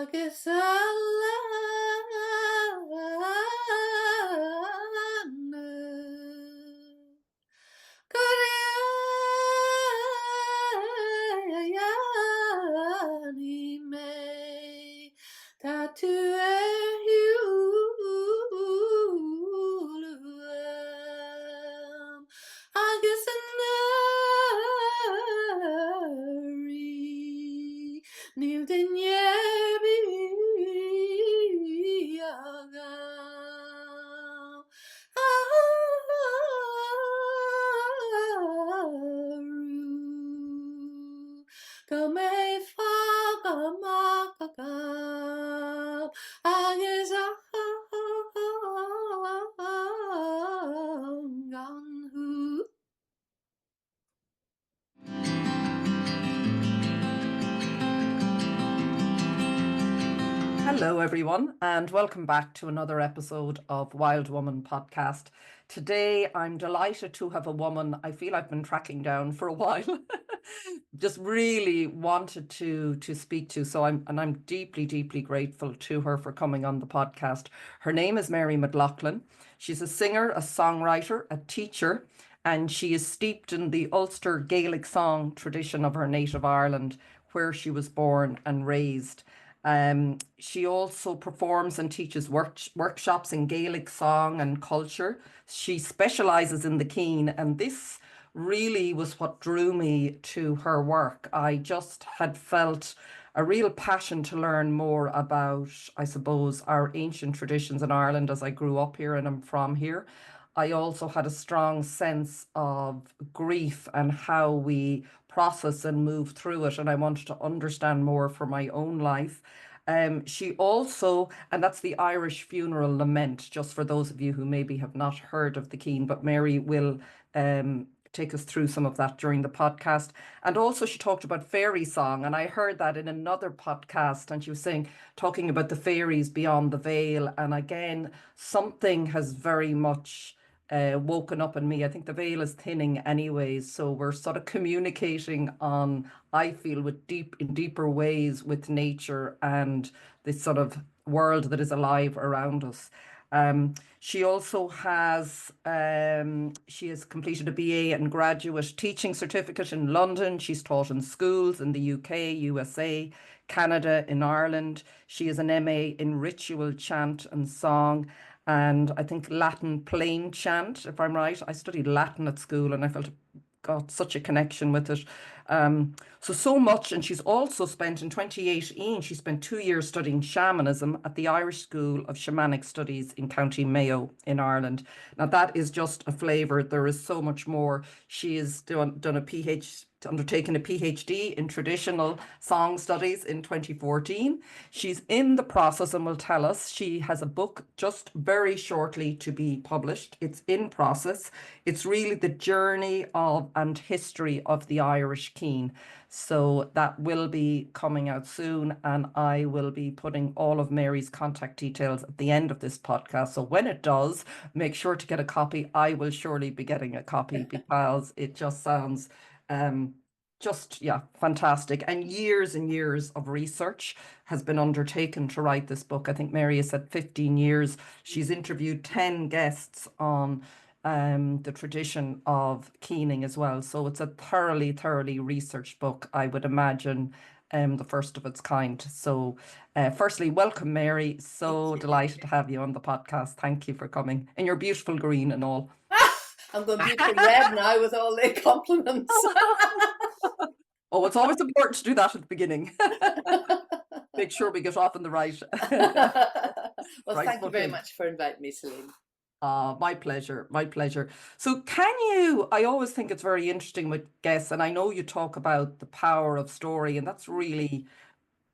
agus Goriani me tatu agus Níl dinhearbi agam go mé fágamach agam agus ganhu. Hello, everyone, and welcome back to another episode of Wild Woman Podcast. Today, I'm delighted to have a woman I feel I've been tracking down for a while. Just really wanted to speak to. So I'm deeply, deeply grateful to her for coming on the podcast. Her name is Mary McLaughlin. She's a singer, a songwriter, a teacher, and she is steeped in the Ulster Gaelic song tradition of her native Ireland, where she was born and raised. She also performs and teaches workshops in Gaelic song and culture. She specializes in the keen, and this really was what drew me to her work. I just had felt a real passion to learn more about, I suppose, our ancient traditions in Ireland as I grew up here and I'm from here. I also had a strong sense of grief and how we process and move through it. And I wanted to understand more for my own life. She also, and that's the Irish funeral lament, just for those of you who maybe have not heard of the Keen, but Mary will take us through some of that during the podcast. And also she talked about fairy song, and I heard that in another podcast, and she was talking about the fairies beyond the veil. And again, something has very much woken up in me. I think the veil is thinning anyways, so we're sort of communicating on, I feel, in deeper ways with nature and this sort of world that is alive around us. She also has completed a BA and graduate teaching certificate in London. She's taught in schools in the UK, USA, Canada, in Ireland. She is an MA in ritual chant and song, and I think Latin plain chant, if I'm right. I studied Latin at school and I got such a connection with it. So much. And she's also spent, in 2018, she spent 2 years studying shamanism at the Irish School of Shamanic Studies in County Mayo in Ireland. Now that is just a flavour. There is so much more. She has undertaken a PhD in traditional song studies in 2014. She's in the process and will tell us. She has a book just very shortly to be published. It's in process. It's really the journey of and history of the Irish Keen. So that will be coming out soon, and I will be putting all of Mary's contact details at the end of this podcast. So when it does, make sure to get a copy. I will surely be getting a copy because it just sounds fantastic. And years of research has been undertaken to write this book. I think Mary has said 15 years. She's interviewed 10 guests on the tradition of keening as well. So it's a thoroughly researched book, I would imagine, the first of its kind. So firstly, welcome, Mary. So delighted to have you on the podcast. Thank you for coming in your beautiful green and all. I'm going beautiful red now with all the compliments. Oh, it's always important to do that at the beginning. Make sure we get off on the right. Well, thank you very much for inviting me, Celine. My pleasure. So I always think it's very interesting with guests, and I know you talk about the power of story, and that's really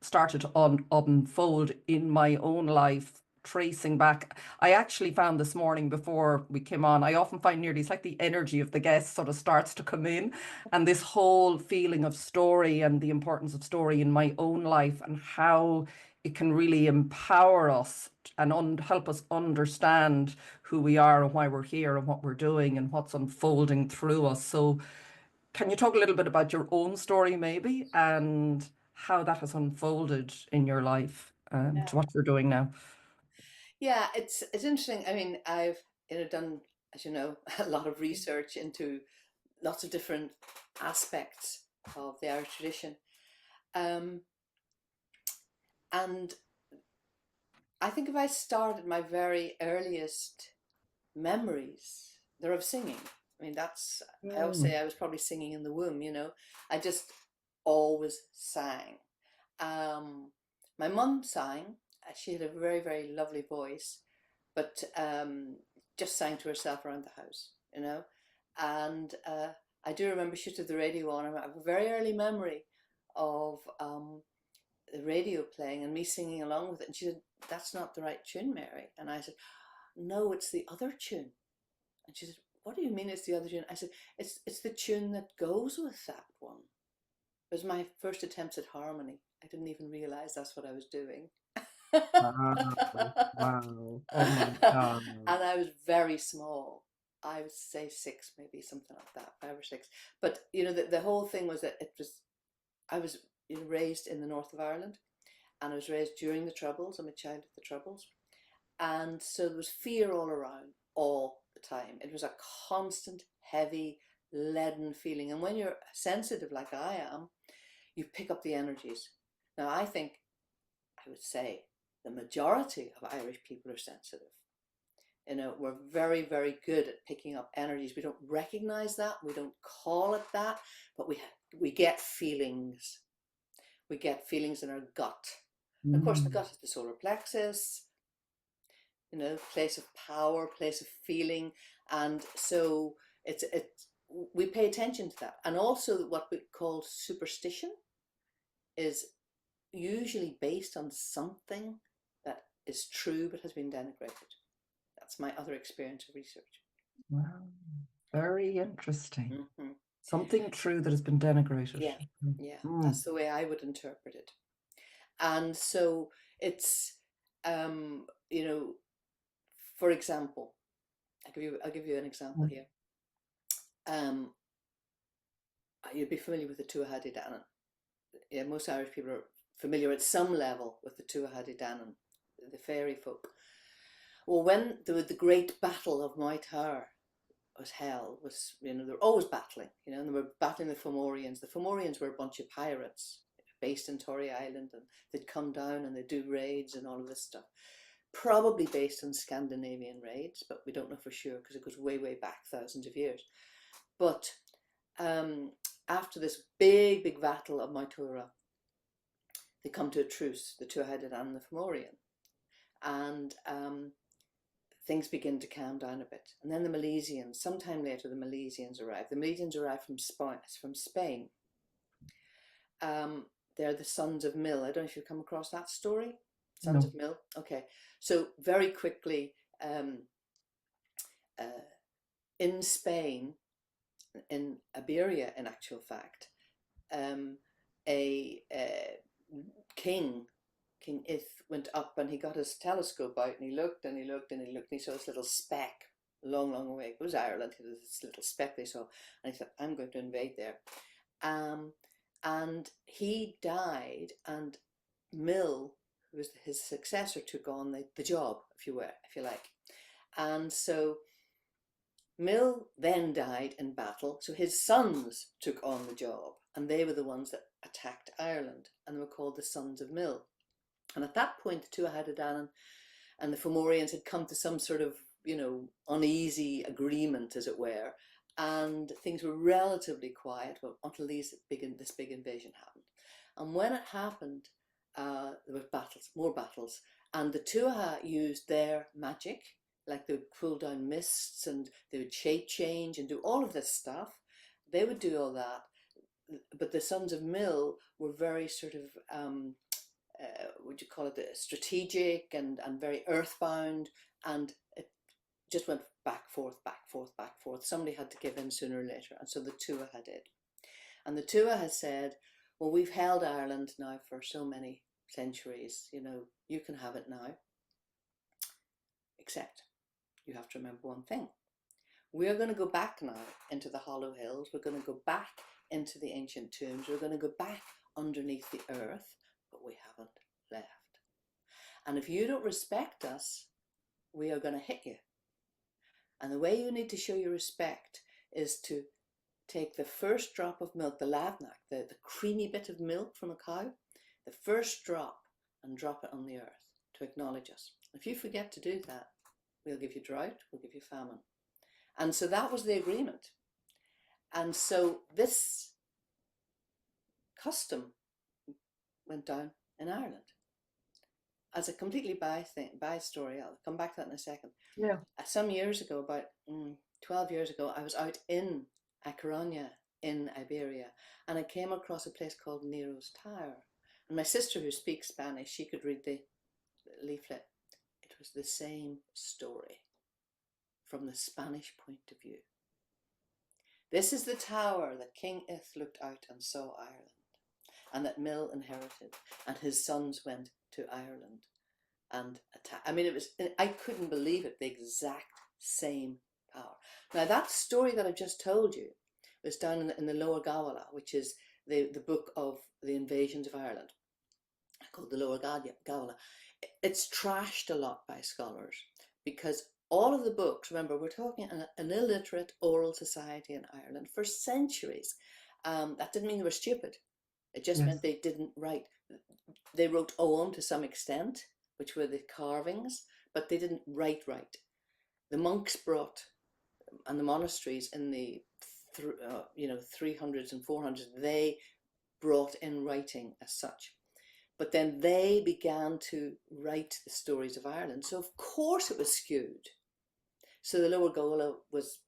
started to unfold in my own life, tracing back. I actually found this morning before we came on, I often find nearly it's like the energy of the guest sort of starts to come in, and this whole feeling of story and the importance of story in my own life and how it can really empower us and help us understand who we are and why we're here and what we're doing and what's unfolding through us. So can you talk a little bit about your own story maybe and how that has unfolded in your life? to what you're doing now. Yeah, it's interesting. I mean, I've done, as you know, a lot of research into lots of different aspects of the Irish tradition, um, and I think if I start at my very earliest memories, they're of singing. I mean, I always Mm. say I was probably singing in the womb. I just always sang. Um, my mum sang. She had a very, very lovely voice, but just sang to herself around the house, And I do remember she had the radio on. I have a very early memory of the radio playing and me singing along with it. And she said, "That's not the right tune, Mary." And I said, "No, it's the other tune." And she said, "What do you mean it's the other tune?" I said, It's the tune that goes with that one." It was my first attempts at harmony. I didn't even realize that's what I was doing. Wow. Wow. Oh my God. And I was very small. I would say 6, maybe something like that, 5 or 6. But the whole thing was that I was raised in the north of Ireland, and I was raised during the Troubles. I'm a child of the Troubles, and so there was fear all around all the time. It was a constant, heavy, leaden feeling. And when you're sensitive like I am, you pick up the energies. Now, I would say the majority of Irish people are sensitive. We're very, very good at picking up energies. We don't recognize that. We don't call it that, but we get feelings. We get feelings in our gut. And of course, the gut is the solar plexus, place of power, place of feeling. And so we pay attention to that. And also what we call superstition is usually based on something that is true but has been denigrated. That's my other experience of research. Wow. Very interesting. Mm-hmm. Something true that has been denigrated. Yeah, that's the way I would interpret it. And so it's, for example, I'll give you an example here. You'd be familiar with the Tuatha De Danann. Yeah, most Irish people are familiar at some level with the Tuatha De Danann, the fairy folk. Well, when the great battle of Tower was held, they were always battling, and they were battling the Fomorians. The Fomorians were a bunch of pirates based in Tory Island, and they'd come down and they'd do raids and all of this stuff. Probably based on Scandinavian raids, but we don't know for sure because it goes way, way back thousands of years. But after this big, big battle of Moytura, they come to a truce, the Tuatha De Danann and the Fomorian. And things begin to calm down a bit. And then the Milesians, sometime later, the Milesians arrive. The Milesians arrive from Spain. They're the sons of Mill. I don't know if you've come across that story. Sons of Mill. Okay. So very quickly, in Spain, in Iberia, in actual fact, a king Ith went up and he got his telescope out and he looked and he looked and he looked and he saw this little speck long, long away. It was Ireland. It was this little speck they saw, and he said, "I'm going to invade there." And he died, and Mill, who was his successor, took on the job, if you like. And so Mill then died in battle, so his sons took on the job, and they were the ones that attacked Ireland, and they were called the Sons of Mill. And at that point, the Tuatha De Danann and the Fomorians had come to some sort of, uneasy agreement, as it were, and things were relatively quiet until this big invasion happened. And when it happened, there were more battles, and the Tuatha used their magic, like they would pull down mists and they would shape change and do all of this stuff. They would do all that, but the Sons of Mill were very sort of would you call it, strategic and very earthbound, and it just went back, forth, back, forth, back, forth. Somebody had to give in sooner or later, and so the Tuatha did. And the Tuatha said, "Well, we've held Ireland now for so many centuries, you can have it now. Except you have to remember one thing. We're going to go back now into the hollow hills. We're going to go back into the ancient tombs. We're going to go back underneath the earth, but we haven't left." And if you don't respect us, we are going to hit you. And the way you need to show your respect is to take the first drop of milk, the lavnak, the creamy bit of milk from a cow, the first drop, and drop it on the earth to acknowledge us. If you forget to do that, we'll give you drought, we'll give you famine. And so that was the agreement. And so this custom went down in Ireland as a completely by story. I'll come back to that in a second. Yeah. Some years ago, about 12 years ago, I was out in A Coruña in Iberia, and I came across a place called Nero's Tower. And my sister, who speaks Spanish, she could read the leaflet. It was the same story from the Spanish point of view. This is the tower that King Ith looked out and saw Ireland, and that Mill inherited, and his sons went to Ireland and attacked. I mean, I couldn't believe it, the exact same power. Now, that story that I've just told you was down in the Lower Gawala, which is the book of the invasions of Ireland, called the Lower Gawala. It's trashed a lot by scholars because all of the books, remember, we're talking an illiterate oral society in Ireland for centuries. That didn't mean they were stupid. It just meant they didn't write. They wrote Ogham to some extent, which were the carvings, but they didn't write right. The monks brought, and the monasteries in the 300s and 400s, they brought in writing as such. But then they began to write the stories of Ireland. So of course it was skewed. So the Lower Gawala was,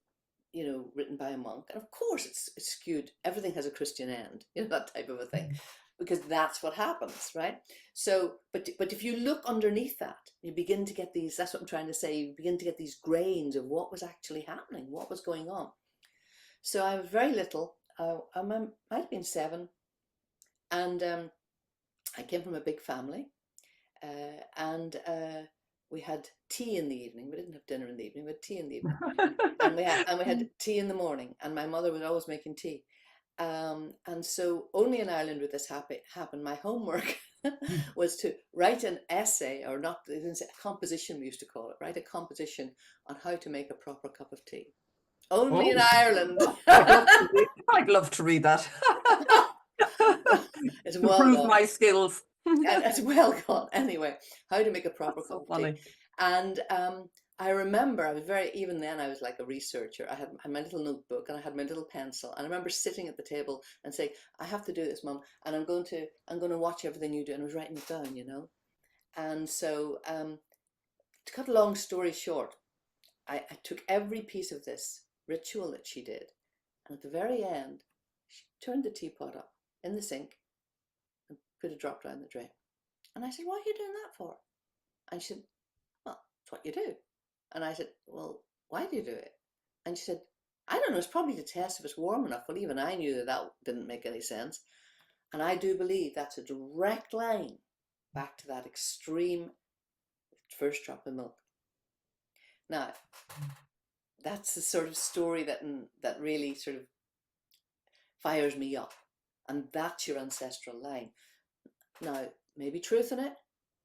written by a monk. And of course it's skewed. Everything has a Christian end, that type of a thing, because that's what happens, right? So, but if you look underneath that, you begin to get these, that's what I'm trying to say, you begin to get these grains of what was actually happening, what was going on. So I was very little, I might have been 7, and I came from a big family, and we had tea in the evening. We didn't have dinner in the evening, we had tea in the evening. and we had tea in the morning, and my mother was always making tea. And so only in Ireland would this happen. My homework was to write an essay, or not, a composition we used to call it, write a composition on how to make a proper cup of tea. Only in Ireland. I'd love to read that. It's well Improve done. my skills. It's well gone. Anyway, how to make a proper cup of tea. And I remember even then I was like a researcher. I had my little notebook and I had my little pencil, and I remember sitting at the table and saying, I have to do this, Mum, and I'm going to watch everything you do. And I was writing it down, And so to cut a long story short, I took every piece of this ritual that she did, and at the very end she turned the teapot up in the sink and put a drop down the drain. And I said, what are you doing that for? And she said, well, it's what you do. And I said, well, why do you do it? And she said, I don't know, it's probably to test if it's warm enough. Well, even I knew that didn't make any sense. And I do believe that's a direct line back to that extreme first drop of milk. Now, that's the sort of story that really sort of fires me up. And that's your ancestral line. Now, maybe truth in it,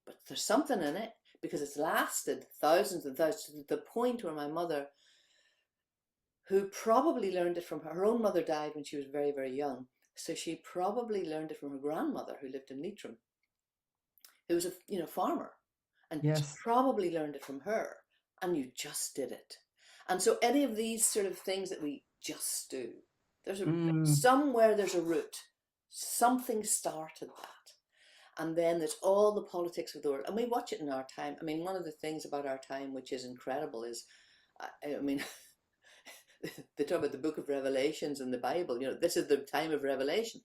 but there's something in it, because it's lasted thousands and thousands, to the point where my mother, who probably learned it from her own mother, died when she was very, very young. So she probably learned it from her grandmother, who lived in Leitrim, who was a farmer. And she probably learned it from her. And you just did it. And so any of these sort of things that we just do, there's somewhere there's a root. Something started that. And then there's all the politics of the world. And we watch it in our time. I mean, one of the things about our time which is incredible is, they talk about the book of Revelations in the Bible. This is the time of revelation.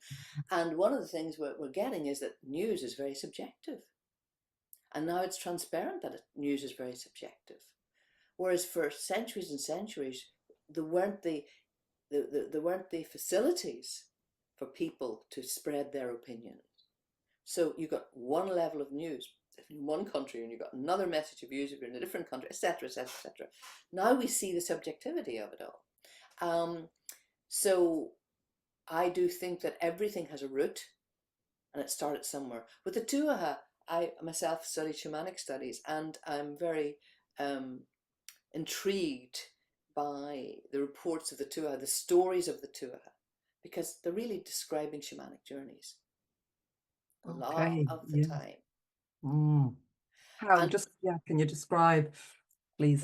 And one of the things we're getting is that news is very subjective. And now it's transparent that news is very subjective. Whereas for centuries and centuries, there weren't the facilities for people to spread their opinions. So you got one level of news in one country, and you got another message of news if you're in a different country, etc., etc., etc. Now we see the subjectivity of it all. So I do think that everything has a root, and it started somewhere. With the Tuatha, I myself studied shamanic studies, and I'm very intrigued by the reports of the Tuatha, the stories of the Tuatha, because they're really describing shamanic journeys a lot Okay. of the Yeah. time. Mm. How? And Just, yeah, can you describe, please?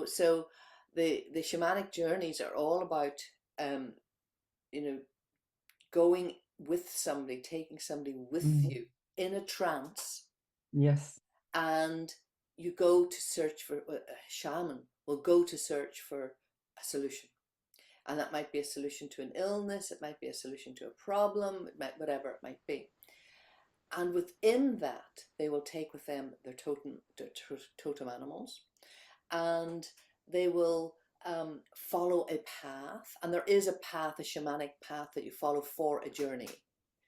so the shamanic journeys are all about um, you know, going with somebody, taking somebody with Mm. you in a trance, Yes. and you go to search for a shaman will go to search for a solution. And that might be a solution to an illness, it might be a solution to a problem, it might, whatever it might be. And within that, they will take with them their totem animals, and they will follow a path. And there is a path, a shamanic path that you follow for a journey.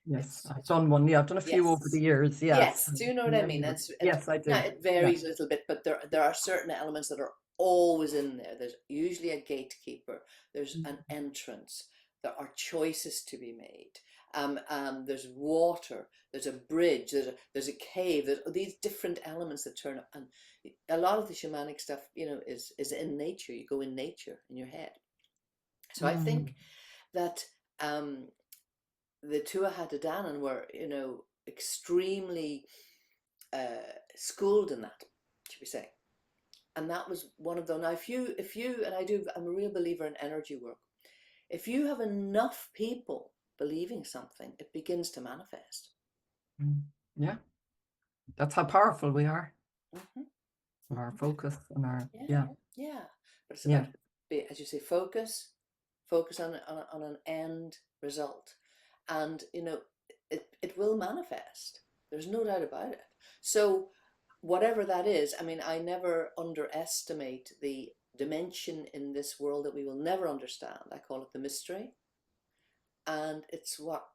Yes. It's I've done one. Yeah, I've done a few over the yes, years. Yes. yes. Do you know what I Many mean? years. It's Yes, I now do. it Yeah. varies a little bit, but there are certain elements that are always in there. There's usually a gatekeeper. There's an entrance. There are choices to be made. There's water. There's a bridge. There's a cave. There's these different elements that turn up, and a lot of the shamanic stuff, is in nature. You go in nature in your head. So I Mm. think that the Tuatha De Danann were, extremely schooled in that, should we say? And that was one of them. Now, and I'm a real believer in energy work. If you have enough people believing something, it begins to manifest. Mm. Yeah. That's how powerful we are. Hmm. Our focus and our, Yeah, yeah. yeah. But it's Yeah. about, as you say, focus on an end result, and it will manifest. There's no doubt about it. So whatever that is, I mean, I never underestimate the dimension in this world that we will never understand. I call it the mystery, and it's what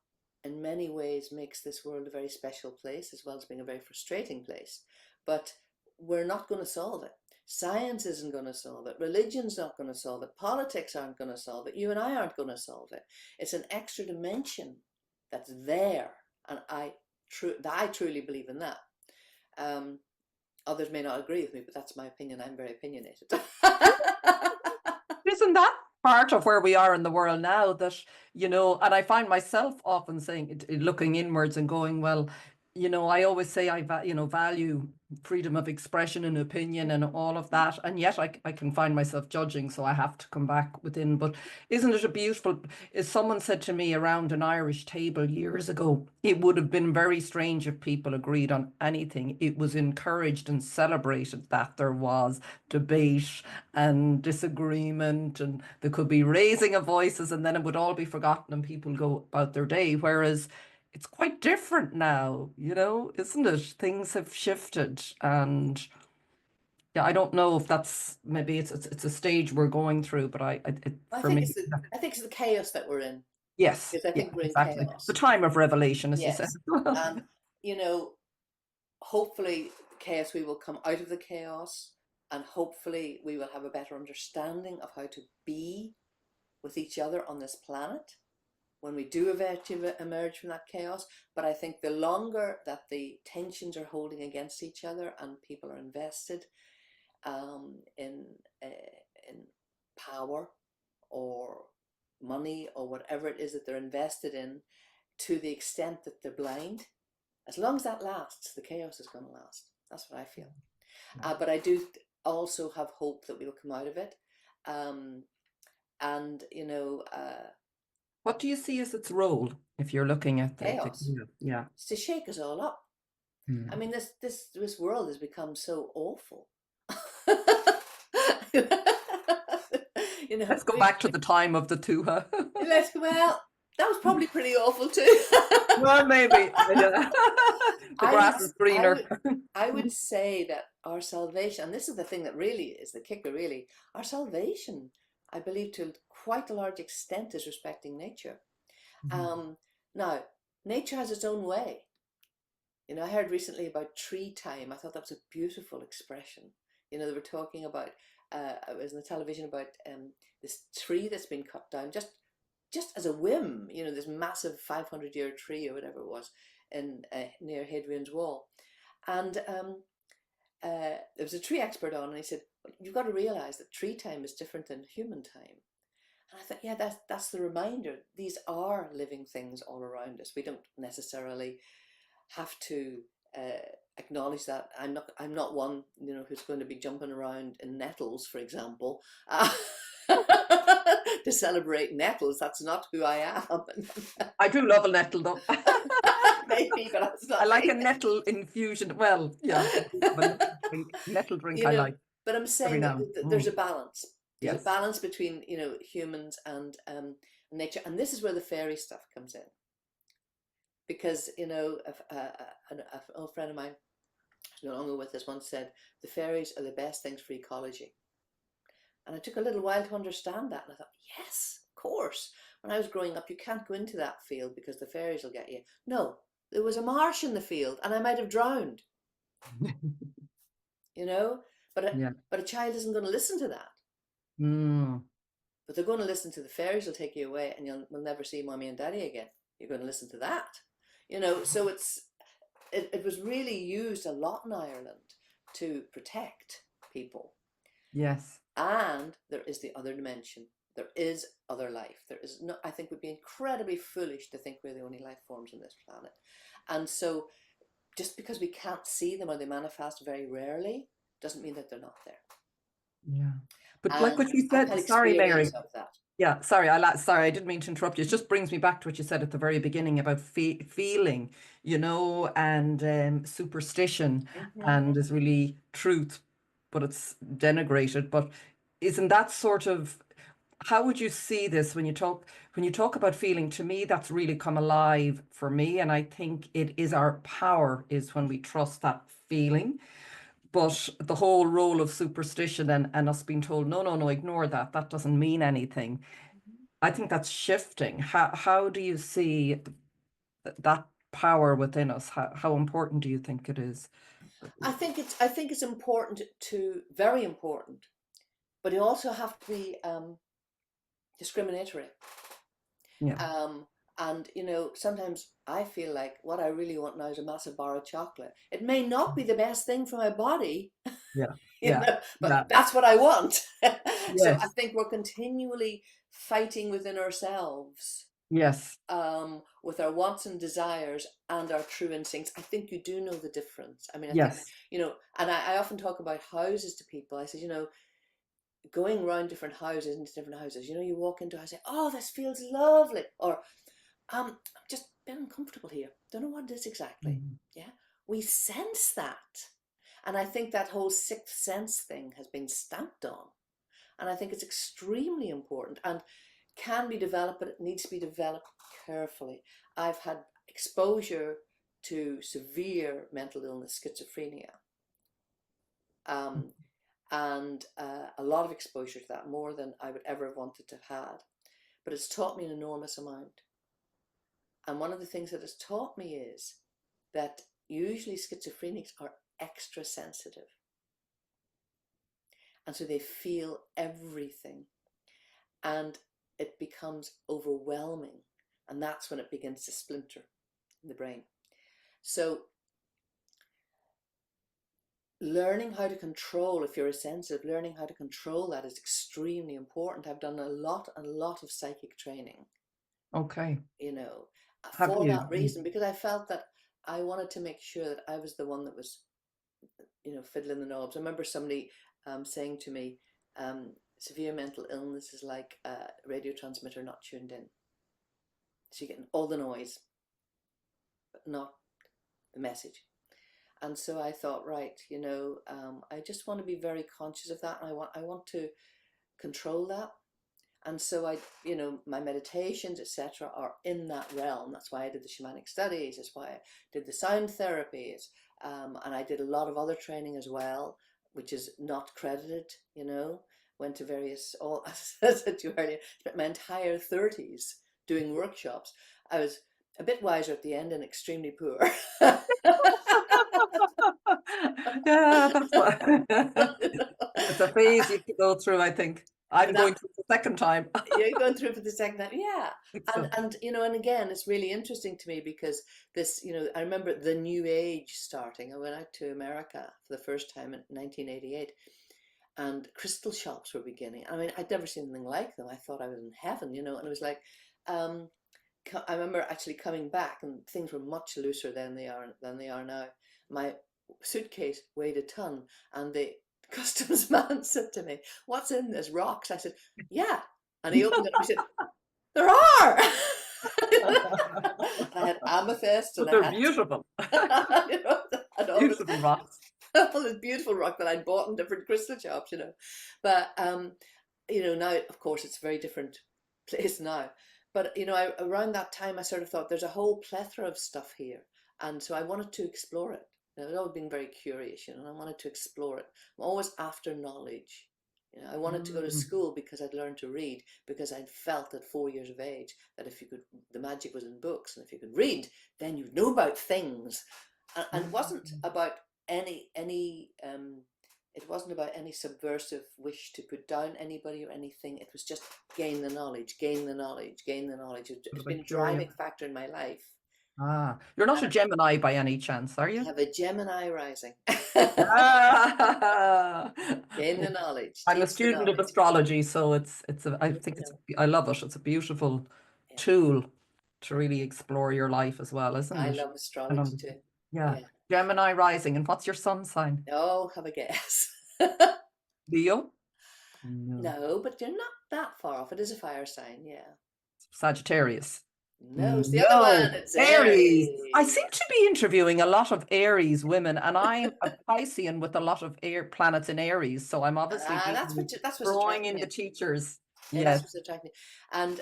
in many ways makes this world a very special place, as well as being a very frustrating place. But we're not going to solve it. Science isn't going to solve it. Religion's not going to solve it. Politics aren't going to solve it. You and I aren't going to solve it. It's an extra dimension that's there, and I truly believe in that. Others may not agree with me, but that's my opinion. I'm very opinionated. Isn't that part of where we are in the world now, that, and I find myself often saying, looking inwards and going, well, I always say I value freedom of expression and opinion and all of that, and yet I can find myself judging, so I have to come back within. But isn't it a beautiful, as someone said to me around an Irish table years ago, it would have been very strange if people agreed on anything. It was encouraged and celebrated that there was debate and disagreement, and there could be raising of voices, and then it would all be forgotten and people go about their day. Whereas it's quite different now, isn't it? Things have shifted, and yeah, I don't know if that's, maybe it's a stage we're going through, but I for think me, it's the chaos that we're in, yes, because I yeah, think we're in exactly. The chaos. time of revelation, as you said. Yes, and hopefully chaos, we will come out of the chaos, and hopefully we will have a better understanding of how to be with each other on this planet when we do eventually emerge from that chaos. But I think the longer that the tensions are holding against each other and people are invested in power or money or whatever it is that they're invested in, to the extent that they're blind, as long as that lasts, the chaos is going to last. That's what I feel. But I do also have hope that we'll come out of it. And What do you see as its role if you're looking at the chaos. yeah? It's to shake us all up. I mean, this world has become so awful. Let's go back to the time of the Tuatha. Well, that was probably pretty awful too. Well, maybe. Yeah. The I would, grass is I greener. would, I would say that our salvation, and this is the thing that really is the kicker, really, our salvation, I believe, to quite a large extent, is respecting nature. Now, nature has its own way. I heard recently about tree time. I thought that was a beautiful expression. They were talking about, I was on the television about this tree that's been cut down just as a whim. This massive 500-year tree or whatever it was in near Hadrian's Wall. And there was a tree expert on, and he said, you've got to realize that tree time is different than human time. And I thought, yeah, that's the reminder. These are living things all around us. We don't necessarily have to acknowledge that. I'm not one, who's going to be jumping around in nettles, for example, to celebrate nettles. That's not who I am. I do love a nettle, though. Maybe, but that's not I like me. a nettle infusion. Well, yeah, nettle drink I like But I'm every saying now. that there's a balance. There's a Yes. balance between, humans and nature. And this is where the fairy stuff comes in. Because, an old friend of mine, who's no longer with us, once said, the fairies are the best things for ecology. And I took a little while to understand that. And I thought, yes, of course. When I was growing up, you can't go into that field because the fairies will get you. No, there was a marsh in the field and I might have drowned, But Yeah. a child isn't going to listen to that. Mm. But they're going to listen to the fairies will take you away and you'll never see mommy and daddy again. You're going to listen to that. So it was really used a lot in Ireland to protect people. Yes. And there is the other dimension. There is other life. There is no, I think we'd be incredibly foolish to think we're the only life forms on this planet. And so just because we can't see them or they manifest very rarely doesn't mean that they're not there. Yeah. But And like what you I've said, had sorry, Mary. experience of that. Yeah, sorry, I didn't mean to interrupt you. It just brings me back to what you said at the very beginning about feeling, and superstition, and is really truth, but it's denigrated. But isn't that sort of, how would you see this when you talk about feeling? To me, that's really come alive for me, and I think it is our power is when we trust that feeling. But the whole role of superstition and us being told, no, ignore that. That doesn't mean anything. I think that's shifting. How do you see that power within us? How important do you think it is? I think it's important very important, but you also have to be discriminatory. Yeah. And sometimes I feel like what I really want now is a massive bar of chocolate. It may not be the best thing for my body, Yeah. Yeah. but Yeah. that's what I want. So I Yes. think we're continually fighting within ourselves, Yes. with our wants and desires and our true instincts. I think you do know the difference. I mean, I think, Yes. and I often talk about houses to people. I said, going around different houses into different houses, you walk into, I say, oh, this feels lovely. Or, I'm just a bit uncomfortable here. Don't know what it is exactly. Mhm. Yeah. We sense that. And I think that whole sixth sense thing has been stamped on. And I think it's extremely important and can be developed, but it needs to be developed carefully. I've had exposure to severe mental illness, schizophrenia, and a lot of exposure to that, more than I would ever have wanted to have had. But it's taught me an enormous amount. And one of the things that it's taught me is that usually schizophrenics are extra sensitive. And so they feel everything. And it becomes overwhelming. And that's when it begins to splinter in the brain. So learning how to control, if you're a sensitive, learning how to control that is extremely important. I've done a lot of psychic training. Okay. For Have you? that reason, because I felt that I wanted to make sure that I was the one that was, fiddling the knobs. I remember somebody saying to me, severe mental illness is like a radio transmitter not tuned in. So you're getting all the noise, but not the message. And so I thought, right, I just want to be very conscious of that. And I want to control that. And so my meditations, etc., are in that realm. That's why I did the shamanic studies. That's why I did the sound therapies. And I did a lot of other training as well, which is not credited, went to various, as I said to you earlier, spent my entire 30s doing workshops. I was a bit wiser at the end and extremely poor. Yeah, that's what it's a phase you have to go through, I think. I'm And going that to the second time. you're going through for the second time, yeah. Excellent. And and again, it's really interesting to me because this, I remember the new age starting. I went out to America for the first time in 1988, and crystal shops were beginning. I mean, I'd never seen anything like them. I thought I was in heaven, and it was like, um, I remember actually coming back, and things were much looser than they are now. My suitcase weighed a ton, and the customs man said to me, "What's in this? Rocks?" I said, "Yeah." And he opened it and he said, "There are." I had amethyst, But and they're I had, beautiful. and all this, Beautiful rocks. all this beautiful rock that I'd bought in different crystal shops. But now of course it's a very different place now. But around that time I sort of thought there's a whole plethora of stuff here, and so I wanted to explore it. I've always been very curious, and I wanted to explore it. I'm always after knowledge. I wanted to go to Mm. school because I'd learned to read, because I'd felt at 4 years of age that if you could, the magic was in books, and if you could read, then you'd know about things. And it wasn't Mm. about any subversive wish to put down anybody or anything. It was just gain the knowledge, gain the knowledge, gain the knowledge. Sort It's of a been a curious. driving factor in my life. You're not And a I Gemini by any chance, are you? have a Gemini rising. Ah. Gain the knowledge, I'm a teach the student of knowledge. astrology, so I You think know, I love it. It's a beautiful yeah. tool to really explore your life as well, isn't I it? love And astrology too. yeah. Yeah. Gemini rising. And what's your sun sign? Oh, have a guess. Leo? No. No, but you're not that far off. It is a fire sign, yeah. Sagittarius. No, it's the other one. No. It's Aries. I Aries. seem to be interviewing a lot of Aries women, and I'm a Piscean with a lot of air planets in Aries, so I'm obviously Ah, being that's what's drawing attracting in you. the teachers. Yeah, that's Yes. what's attracting you. And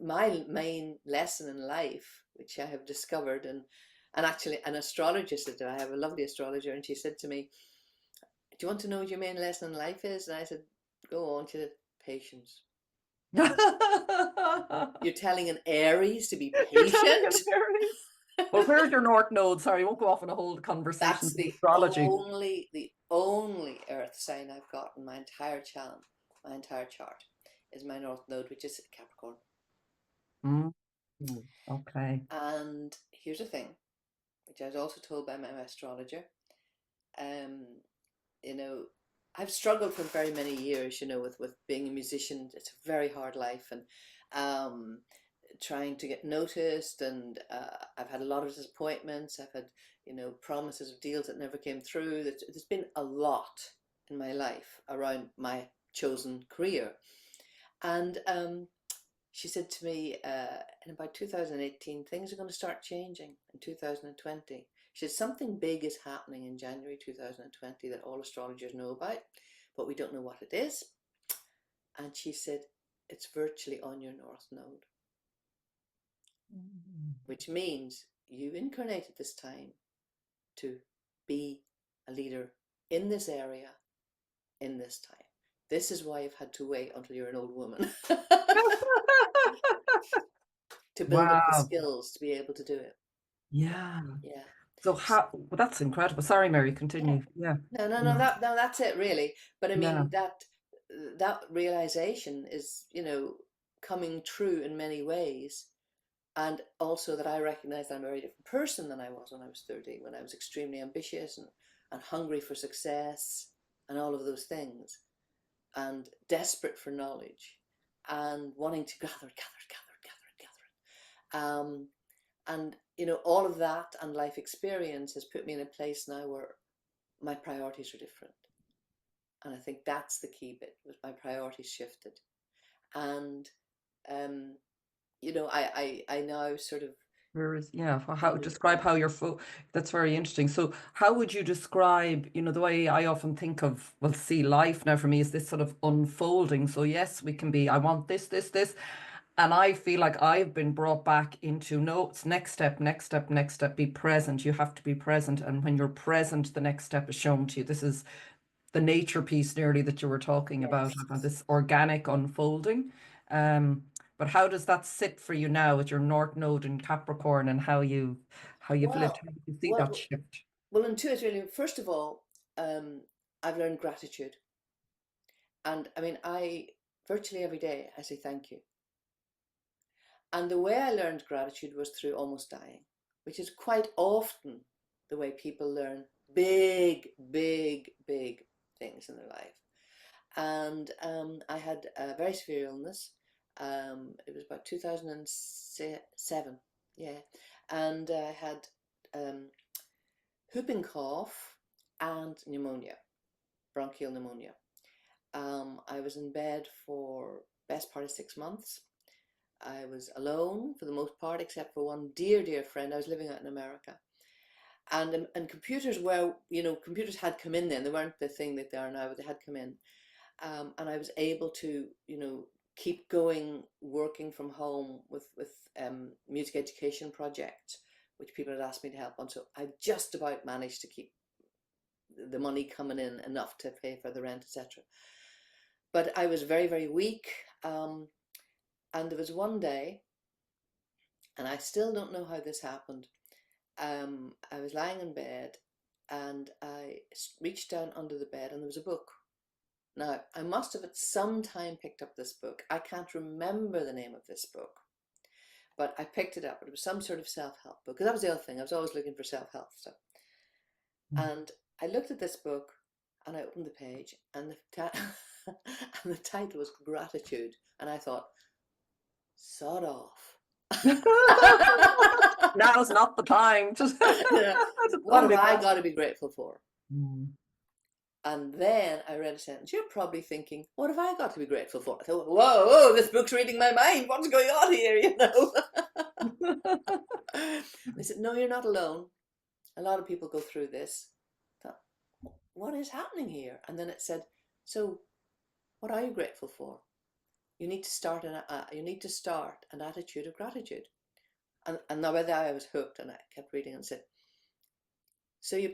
my main lesson in life, which I have discovered, and actually an astrologer said to me, I have a lovely astrologer, and she said to me, "Do you want to know what your main lesson in life is?" And I said, "Go on." She said, "Patience." You're telling an Aries to be You're telling patient? an Aries. Well, where's your North Node? Sorry, I won't go off on a whole conversation That's about the astrology. only Earth sign I've got in my entire chart is my North Node, which is Capricorn. Mm. Okay. And here's the thing, which I was also told by my astrologer. Um, you know, I've struggled for very many years, with being a musician. It's a very hard life, and um, trying to get noticed, and I've had a lot of disappointments. I've had, promises of deals that never came through. There's been a lot in my life around my chosen career. And she said to me, in about 2018, things are going to start changing in 2020. She said, something big is happening in January 2020 that all astrologers know about, but we don't know what it is. And she said, it's virtually on your North Node, which means you incarnated this time to be a leader in this area, in this time. This is why you've had to wait until you're an old woman to build up the Wow. skills to be able to do it. Yeah. Yeah. So well, that's incredible. Sorry, Mary, Yeah. continue. Yeah. No, Yeah. that's it really. But I Yeah. mean that realization is, coming true in many ways. And also that I recognize that I'm a very different person than I was when I was 30, when I was extremely ambitious and hungry for success and all of those things, and desperate for knowledge and wanting to gather. And all of that and life experience has put me in a place now where my priorities are different. And I think that's the key bit, was my priorities shifted. And I now sort of, How describe how that's very interesting. So how would you describe, the way I often think of, well, see life now for me is this sort of unfolding. So yes, we can be, I want this, this, this. And I feel like I've been brought back into, no, it's next step, next step, next step, be present. You have to be present. And when you're present, the next step is shown to you. This is the nature piece nearly that you were talking about, yes. this organic unfolding. But how does that sit for you now with your North Node in Capricorn, and how you've lived? Well, How do you see that well, shift? well, intuitively, first of all, I've learned gratitude. And I mean, virtually every day I say thank you. And the way I learned gratitude was through almost dying, which is quite often the way people learn big, big, big things in their life. And I had a very severe illness. It was about 2007, yeah. And I had whooping cough and pneumonia, bronchial pneumonia. I was in bed for best part of 6 months. I was alone for the most part, except for one dear, dear friend. I was living out in America. And computers were, computers had come in then. They weren't the thing that they are now, but they had come in. And I was able to, keep going, working from home with music education projects, which people had asked me to help on. So I just about managed to keep the money coming in enough to pay for the rent, etc. But I was very, very weak. And there was one day, and I still don't know how this happened. I was lying in bed and I reached down under the bed and there was a book. Now, I must have at some time picked up this book. I can't remember the name of this book, but I picked it up. It was some sort of self-help book, because that was the other thing. I was always looking for self-help stuff. And I looked at this book and I opened the page and and the title was Gratitude. And I thought, sod off. Now's not the time. What have I got to be grateful for? Mm. And then I read a sentence. You're probably thinking, what have I got to be grateful for? I thought, whoa, this book's reading my mind. What's going on here, They said, no, you're not alone. A lot of people go through this. I thought, what is happening here? And then it said, so what are you grateful for? You need to start an attitude of gratitude. And now with that I was hooked, and I kept reading and said, so you're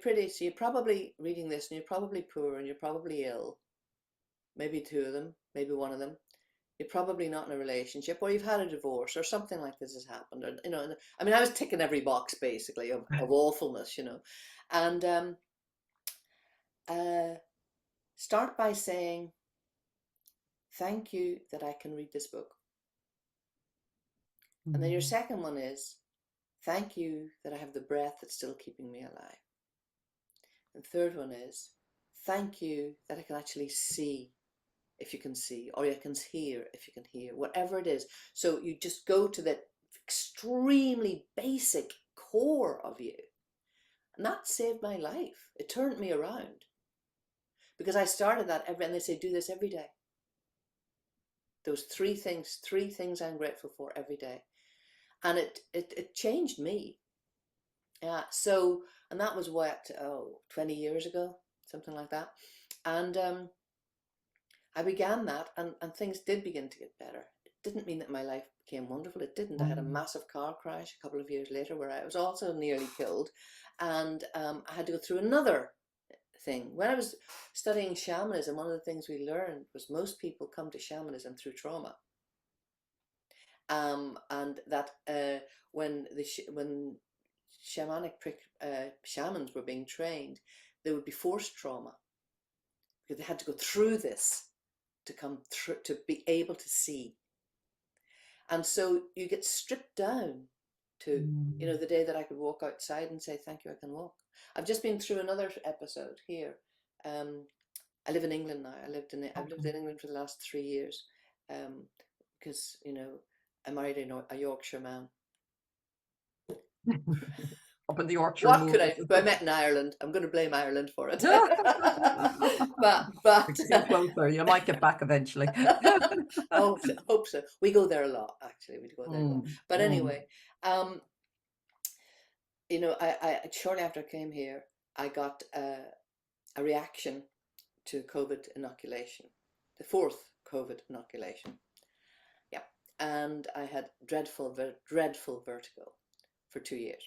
probably reading this and you're probably poor and you're probably ill. Maybe two of them, maybe one of them. You're probably not in a relationship, or you've had a divorce, or something like this has happened. Or, I mean, I was ticking every box basically of awfulness, And start by saying, thank you that I can read this book. Mm-hmm. And then your second one is, thank you that I have the breath that's still keeping me alive. And third one is, thank you that I can actually see, if you can see, or I can hear, if you can hear, whatever it is. So you just go to that extremely basic core of you. And that saved my life. It turned me around. Because I started that and they say, do this every day. Those three things I'm grateful for every day. And it changed me. Yeah. So, and that was 20 years ago, something like that. And I began that, and things did begin to get better. It didn't mean that my life became wonderful. It didn't. I had a massive car crash a couple of years later where I was also nearly killed. And I had to go through another thing. When I was studying shamanism, one of the things we learned was most people come to shamanism through trauma. And that when shamanic shamans were being trained, there would be forced trauma because they had to go through this to come through, to be able to see. And so you get stripped down to, the day that I could walk outside and say, thank you, I can walk. I've just been through another episode here. I live in England now. I've lived in England for the last 3 years because, I married a Yorkshire man. Up in the Yorkshire. What could I do? I met in Ireland. I'm going to blame Ireland for it. but closer. You might get back eventually. Oh, hope so. We go there a lot, actually. We go there a lot. But anyway, I shortly after I came here, I got a reaction to COVID inoculation, the fourth COVID inoculation. Yeah, and I had dreadful vertigo for 2 years.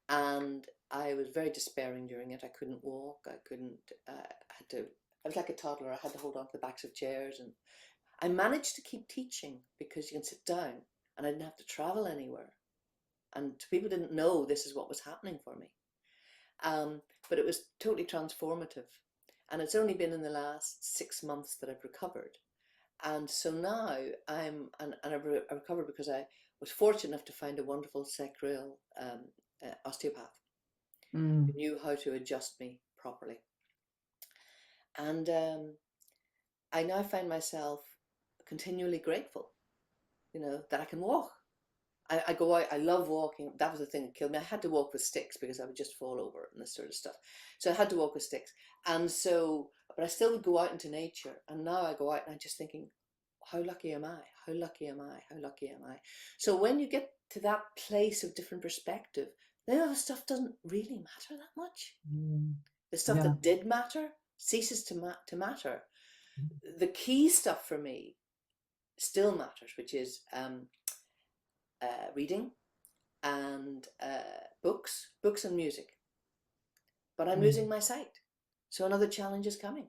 And I was very despairing during it. I couldn't walk. I was like a toddler. I had to hold on to the backs of chairs. And I managed to keep teaching because you can sit down and I didn't have to travel anywhere. And people didn't know this is what was happening for me. But it was totally transformative. And it's only been in the last 6 months that I've recovered. And so now I recovered because I was fortunate enough to find a wonderful sacral osteopath who knew how to adjust me properly. And I now find myself continually grateful, that I can walk. I go out, I love walking. That was the thing that killed me. I had to walk with sticks because I would just fall over and this sort of stuff. So I had to walk with sticks. And so, but I still would go out into nature. And now I go out and I'm just thinking, how lucky am I? How lucky am I? How lucky am I? So when you get to that place of different perspective, the other stuff doesn't really matter that much. The stuff Yeah. that did matter ceases to matter. The key stuff for me still matters, which is reading and books and music. But I'm losing my sight. So another challenge is coming.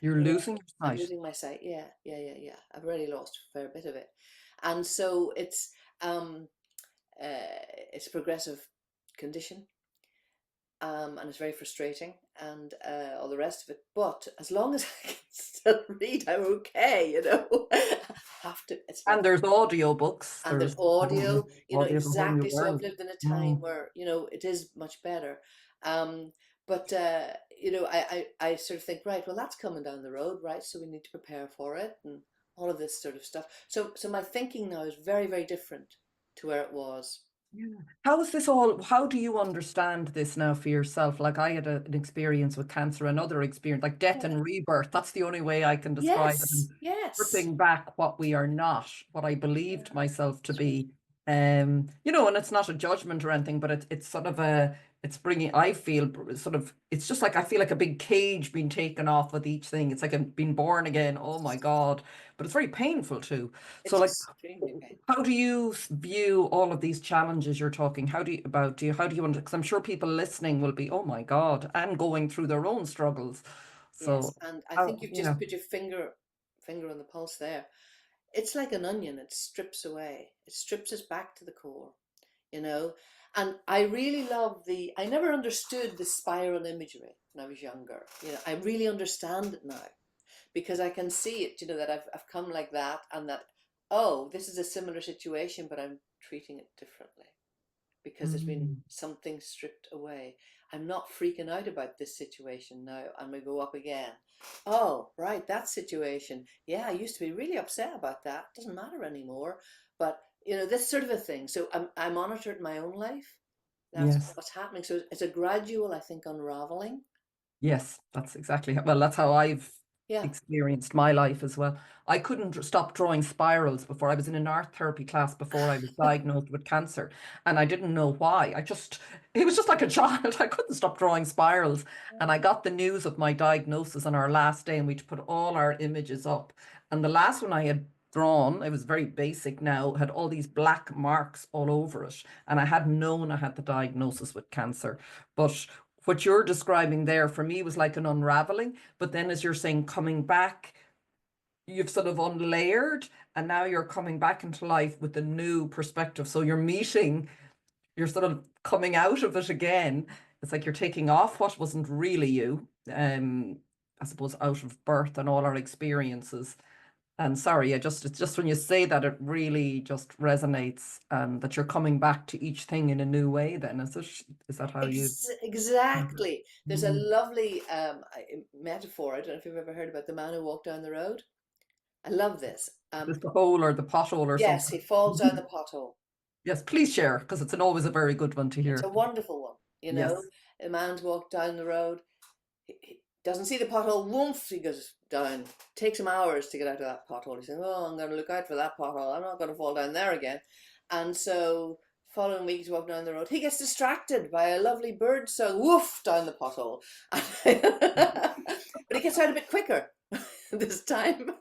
You're losing your I'm sight. losing my sight. Yeah. I've already lost a fair bit of it. And so it's a progressive condition. And it's very frustrating and all the rest of it. But as long as I can still read, I'm okay, I have to. And there's audiobooks. And there's audio, audio is a whole new exactly. So I've world. lived in a time where, it is much better. But I sort of think, right, well, that's coming down the road, right? So we need to prepare for it and all of this sort of stuff. So my thinking now is very, very different to where it was. Yeah. How do you understand this now for yourself? Like I had an experience with cancer, another experience, like death Yeah. and rebirth. That's the only way I can describe it. And Yes. stripping back what we are not, what I believed myself to be. And it's not a judgment or anything, but it's sort of it's bringing, I feel sort of, it's just like, I feel like a big cage being taken off with each thing. It's like I'm being born again. Oh my God. But it's very painful too. So It's like, extremely painful. how do you view all of these challenges you're talking? How do you because I'm sure people listening will be, oh my God, and going through their own struggles. Yes, So and I how, think you've yeah. just put your finger on the pulse there. It's like an onion, it strips away. It strips us back to the core, And I really love I never understood the spiral imagery when I was younger. I really understand it now because I can see it, that I've come like that and that, oh, this is a similar situation, but I'm treating it differently because there's been something stripped away. I'm not freaking out about this situation now. I'm going to go up again. Oh, right, that situation. Yeah, I used to be really upset about that. Doesn't matter anymore. But, this sort of a thing. So I monitor it in my own life. That's Yes. what's happening. So it's a gradual, I think, unraveling. Yes, that's exactly well, that's how I've Yeah. experienced my life as well. I couldn't stop drawing spirals before. I was in an art therapy class before I was diagnosed with cancer, and I didn't know why. It was just like a child. I couldn't stop drawing spirals. And I got the news of my diagnosis on our last day, and we put all our images up. And the last one I had drawn, it was very basic now, had all these black marks all over it. And I hadn't known I had the diagnosis with cancer. But what you're describing there for me was like an unraveling. But then, as you're saying, coming back, you've sort of unlayered, and now you're coming back into life with a new perspective. So you're sort of coming out of it again. It's like you're taking off what wasn't really you, I suppose, out of birth and all our experiences. And sorry, it's just when you say that, it really just resonates, and that you're coming back to each thing in a new way. Then is that how you? Exactly. There's a Mm. lovely metaphor. I don't know if you've ever heard about the man who walked down the road. I love this. Just the hole or the pothole or Yes, something. he falls down the pothole. Yes, please share, because it's always a very good one to It's hear. a wonderful one, Yes. A man's walked down the road. He doesn't see the pothole. Woof, he goes down. Takes him hours to get out of that pothole. He says, "Oh, I'm going to look out for that pothole. I'm not going to fall down there again." And so, following week, he's walking down the road. He gets distracted by a lovely bird song. Woof, down the pothole. But he gets out a bit quicker this time.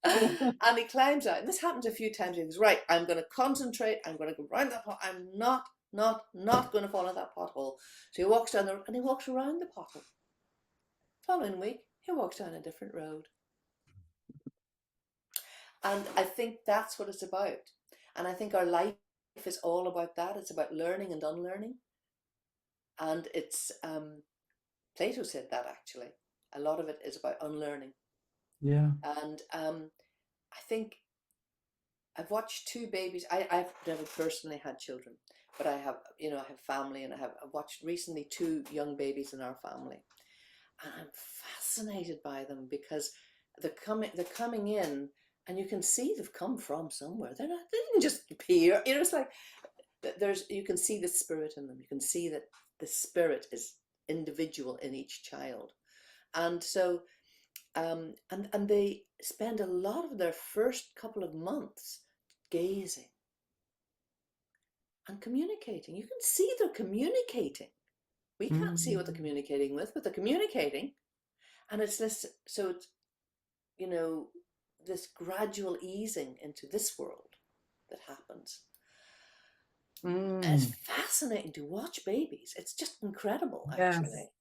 And he climbs out. And this happens a few times. He goes, right, I'm going to concentrate. I'm going to go round that pothole. I'm not going to fall in that pothole. So he walks down the road and he walks around the pothole. Following week, he walks down a different road. And I think that's what it's about. And I think our life is all about that. It's about learning and unlearning. And it's, Plato said that actually. A lot of it is about unlearning. Yeah. And I think I've watched two babies. I've never personally had children, but I have, I have family, and I've watched recently two young babies in our family, and I'm fascinated by them because they're coming in, and you can see they've come from somewhere. They didn't just appear. It's like you can see the spirit in them. You can see that the spirit is individual in each child, and so and they spend a lot of their first couple of months gazing and communicating. You can see they're communicating. We can't see what they're Mm. communicating with, but they're communicating. And it's this, so it's, you know, this gradual easing into this world that happens. And it's Mm. fascinating to watch babies. It's just incredible, Yes. actually.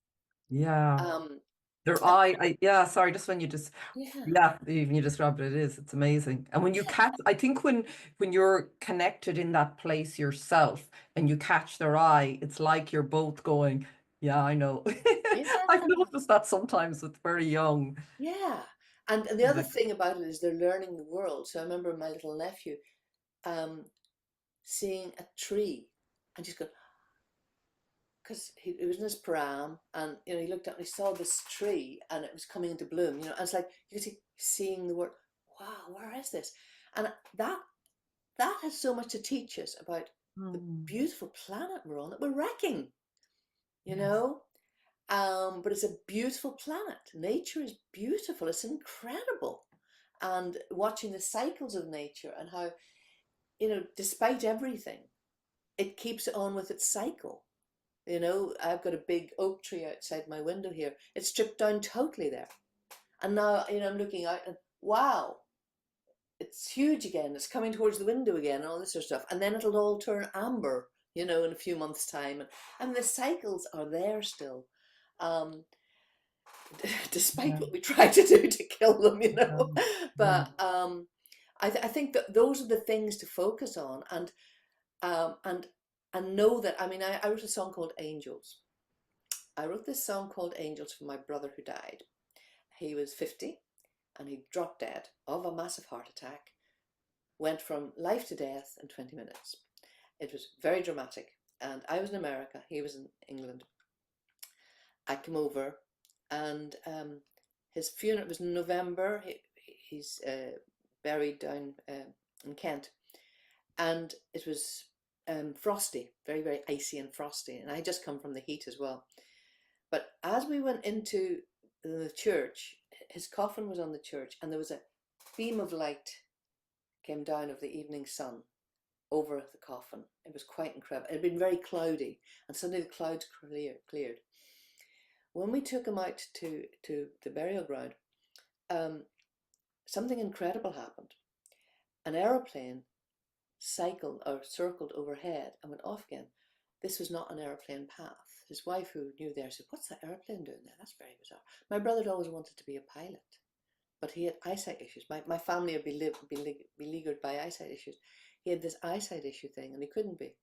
Yeah. Um, Their and eye, yeah, sorry, just when you just, yeah, yeah, even you described it, it is, it's amazing. And when you yeah, catch, I think when you're connected in that place yourself and you catch their eye, it's like you're both going, yeah, I know. I've yeah, noticed that sometimes with very young. yeah. And the other Yeah. thing about it is they're learning the world. So I remember my little nephew um, seeing a tree and just going, because he was in his pram, and he looked up and he saw this tree and it was coming into bloom, and it's like you could see seeing the word, wow, where is this? And that has so much to teach us about the Mm. beautiful planet we're on that we're wrecking, you Yes. know but it's a beautiful planet. Nature is beautiful, it's incredible. And watching the cycles of nature, and how despite everything, it keeps on with its cycle. I've got a big oak tree outside my window here. It's stripped down totally there. And now, I'm looking out and wow, it's huge again. It's coming towards the window again and all this sort of stuff. And then it'll all turn amber, in a few months' time. And the cycles are there still. Um, Despite Yeah. what we try to do to kill them. Yeah. Yeah. But I think that those are the things to focus on, um, and and know that. I mean, I wrote a song called Angels. I wrote this song called Angels for my brother who died. He was 50 and he dropped dead of a massive heart attack, went from life to death in 20 minutes. It was very dramatic. And I was in America, he was in England. I came over, and his funeral was in November. He's buried down in Kent. And it was frosty, very, very icy and frosty. And I had just come from the heat as well. But as we went into the church, his coffin was on the church, and there was a beam of light came down of the evening sun over the coffin. It was quite incredible. It had been very cloudy, and suddenly the clouds cleared. When we took him out to the burial ground, something incredible happened. An aeroplane cycled or circled overhead and went off again. This was not an aeroplane path. His wife, who knew there, said, "What's that aeroplane doing there? That's very bizarre." My brother had always wanted to be a pilot, but he had eyesight issues. My family had been beleaguered by eyesight issues. He had this eyesight issue thing, and he couldn't be.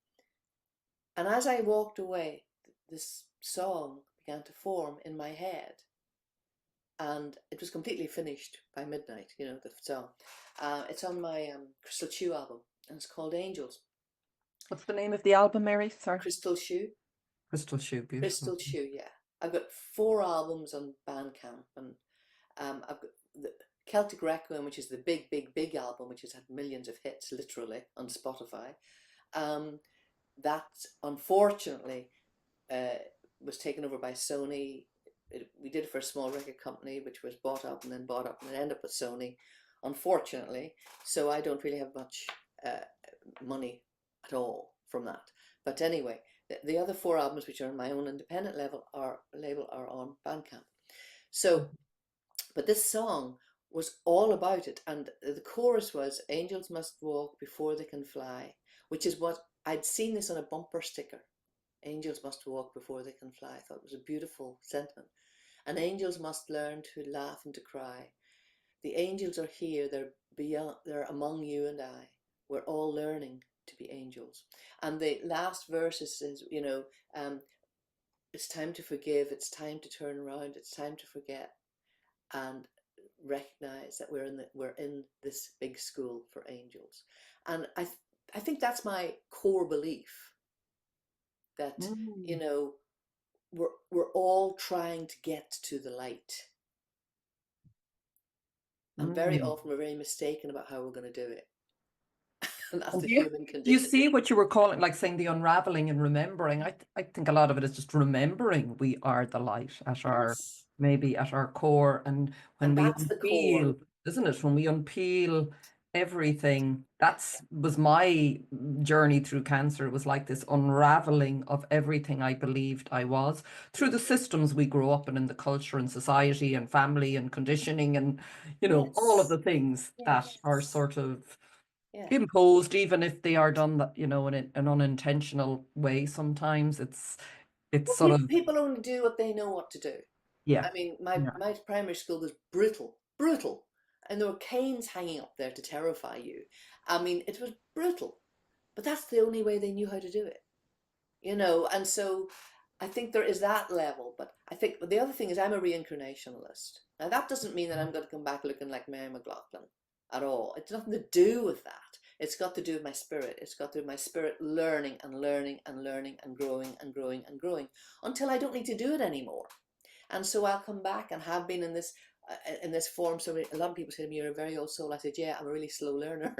And as I walked away, this song began to form in my head, and it was completely finished by midnight. The song. It's on my Crystal Chew album, and it's called Angels. What's the name of the album, Mary? Sorry. Crystal Shoe. Crystal Shoe, beautiful. Crystal Shoe, yeah. I've got 4 albums on Bandcamp, and I've got the Celtic Requiem, which is the big, big, big album, which has had millions of hits, literally, on Spotify. That, unfortunately, was taken over by Sony. We did it for a small record company, which was bought up and then bought up and then ended up with Sony, unfortunately. So I don't really have much money at all from that. But anyway, the other 4 albums, which are on my own independent label, are on Bandcamp. So, but this song was all about it, and the chorus was "Angels must walk before they can fly," which is what I'd seen this on a bumper sticker. Angels must walk before they can fly. I thought it was a beautiful sentiment. And angels must learn to laugh and to cry. The angels are here. They're among you and I. We're all learning to be angels. And the last verse is, it's time to forgive. It's time to turn around. It's time to forget. and recognize that we're in this big school for angels. And I think that's my core belief, that, you Mm. know, we're all trying to get to the light. And very Mm. often we're very mistaken about how we're going to do it. And that's And the do you, human do you condition. see what you were calling, like saying the unraveling and remembering? I think a lot of it is just remembering we are the light at our, Yes. maybe at our core. And when And we that's the core. unpeel, isn't it? When we unpeel everything, that's was my journey through cancer. It was like this unraveling of everything I believed I was through the systems we grew up in the culture and society and family and conditioning and, all of Yes. the things that are Yes. sort of Yeah. imposed, even if they are done that, in an unintentional way. Sometimes it's Well, sort of, people only do what they know what to do. yeah, I mean, my yeah. my primary school was brutal, brutal, and there were canes hanging up there to terrify you. I mean, it was brutal, but that's the only way they knew how to do it, you know. And so, I think there is that level. But I think the other thing is I'm a reincarnationalist. Now that doesn't mean that I'm going to come back looking like Mary McLaughlin at all. It's nothing to do with that. It's got to do with my spirit. It's got to do with my spirit learning and learning and learning and growing and growing and growing until I don't need to do it anymore. And so I'll come back and have been in this form. So a lot of people say to me, "You're a very old soul." I said, "Yeah, I'm a really slow learner."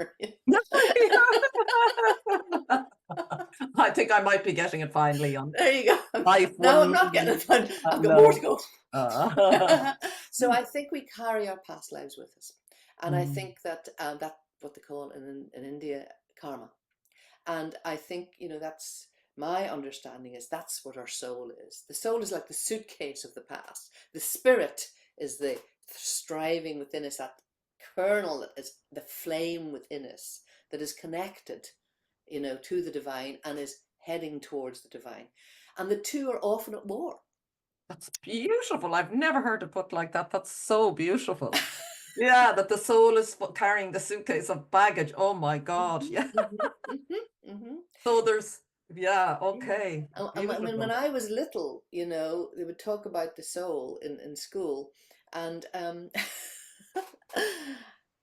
I think I might be getting it finally on There you go. life No, I'm not getting 1. it done. I've got more to No. go. Uh, So I think we carry our past lives with us, and I mm, think that that's what they call in India karma. And I think, that's my understanding, is that's what our soul is. The soul is like the suitcase of the past. The spirit is the striving within us, that kernel that is the flame within us that is connected, to the divine and is heading towards the divine. And the two are often at war. that's beautiful. I've never heard it put like that. That's so beautiful. Yeah, that the soul is carrying the suitcase of baggage. Oh my God. Mhm, Yeah. mhm, mhm, mhm. So yeah, Yeah. okay. And when Beautiful. I was little, they would talk about the soul in school, and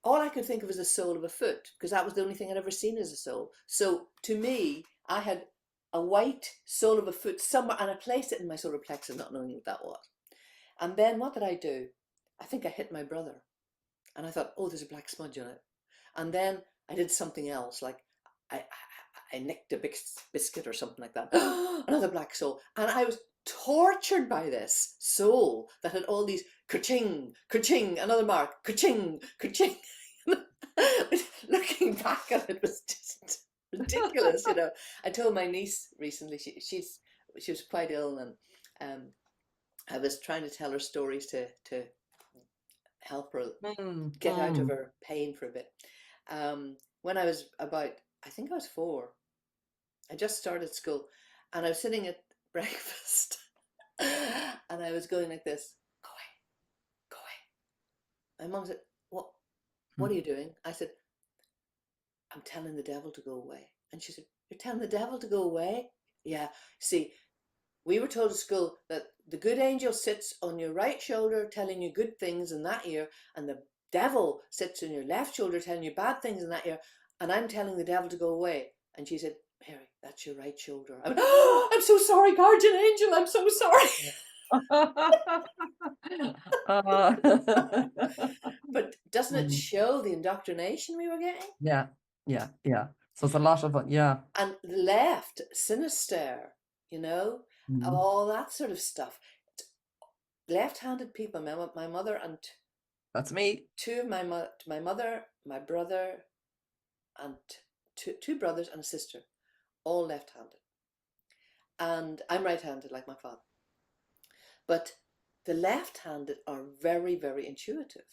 all I could think of was the sole of a foot, because that was the only thing I'd ever seen as a soul. So to me, I had a white sole of a foot somewhere, and I placed it in my solar plexus, not knowing what that was. And then what did I do? I think I hit my brother, and I thought, oh, there's a black smudge on it. And then I did something else, like I, I nicked a big biscuit or something like that. Another black soul. And I was tortured by this soul that had all these ka-ching, ka-ching, another mark, ka-ching, ka-ching. Looking back at it was just ridiculous, I told my niece recently, she was quite ill, and I was trying to tell her stories to help her Mm, get out of mm. her pain for a bit. When I was about, I think I was 4, I just started school, and I was sitting at breakfast, and I was going like this, go away, go away. My mum said, what Mm. are you doing? I said, I'm telling the devil to go away. And she said, you're telling the devil to go away? Yeah. See, we were told at school that the good angel sits on your right shoulder telling you good things in that ear, and the devil sits on your left shoulder telling you bad things in that ear, and I'm telling the devil to go away. And she said, Mary, that's your right shoulder. I went, oh, I'm so sorry, guardian angel, I'm so sorry. Uh, But doesn't it mm, show the indoctrination we were getting? yeah, yeah, yeah. So it's a lot of it. Yeah. And the left, sinister, Mm, all that sort of stuff. Left-handed people, my mother and that's me. two of my mother, my brother, and two brothers and a sister, all left-handed. And I'm right-handed like my father. But the left-handed are very, very intuitive.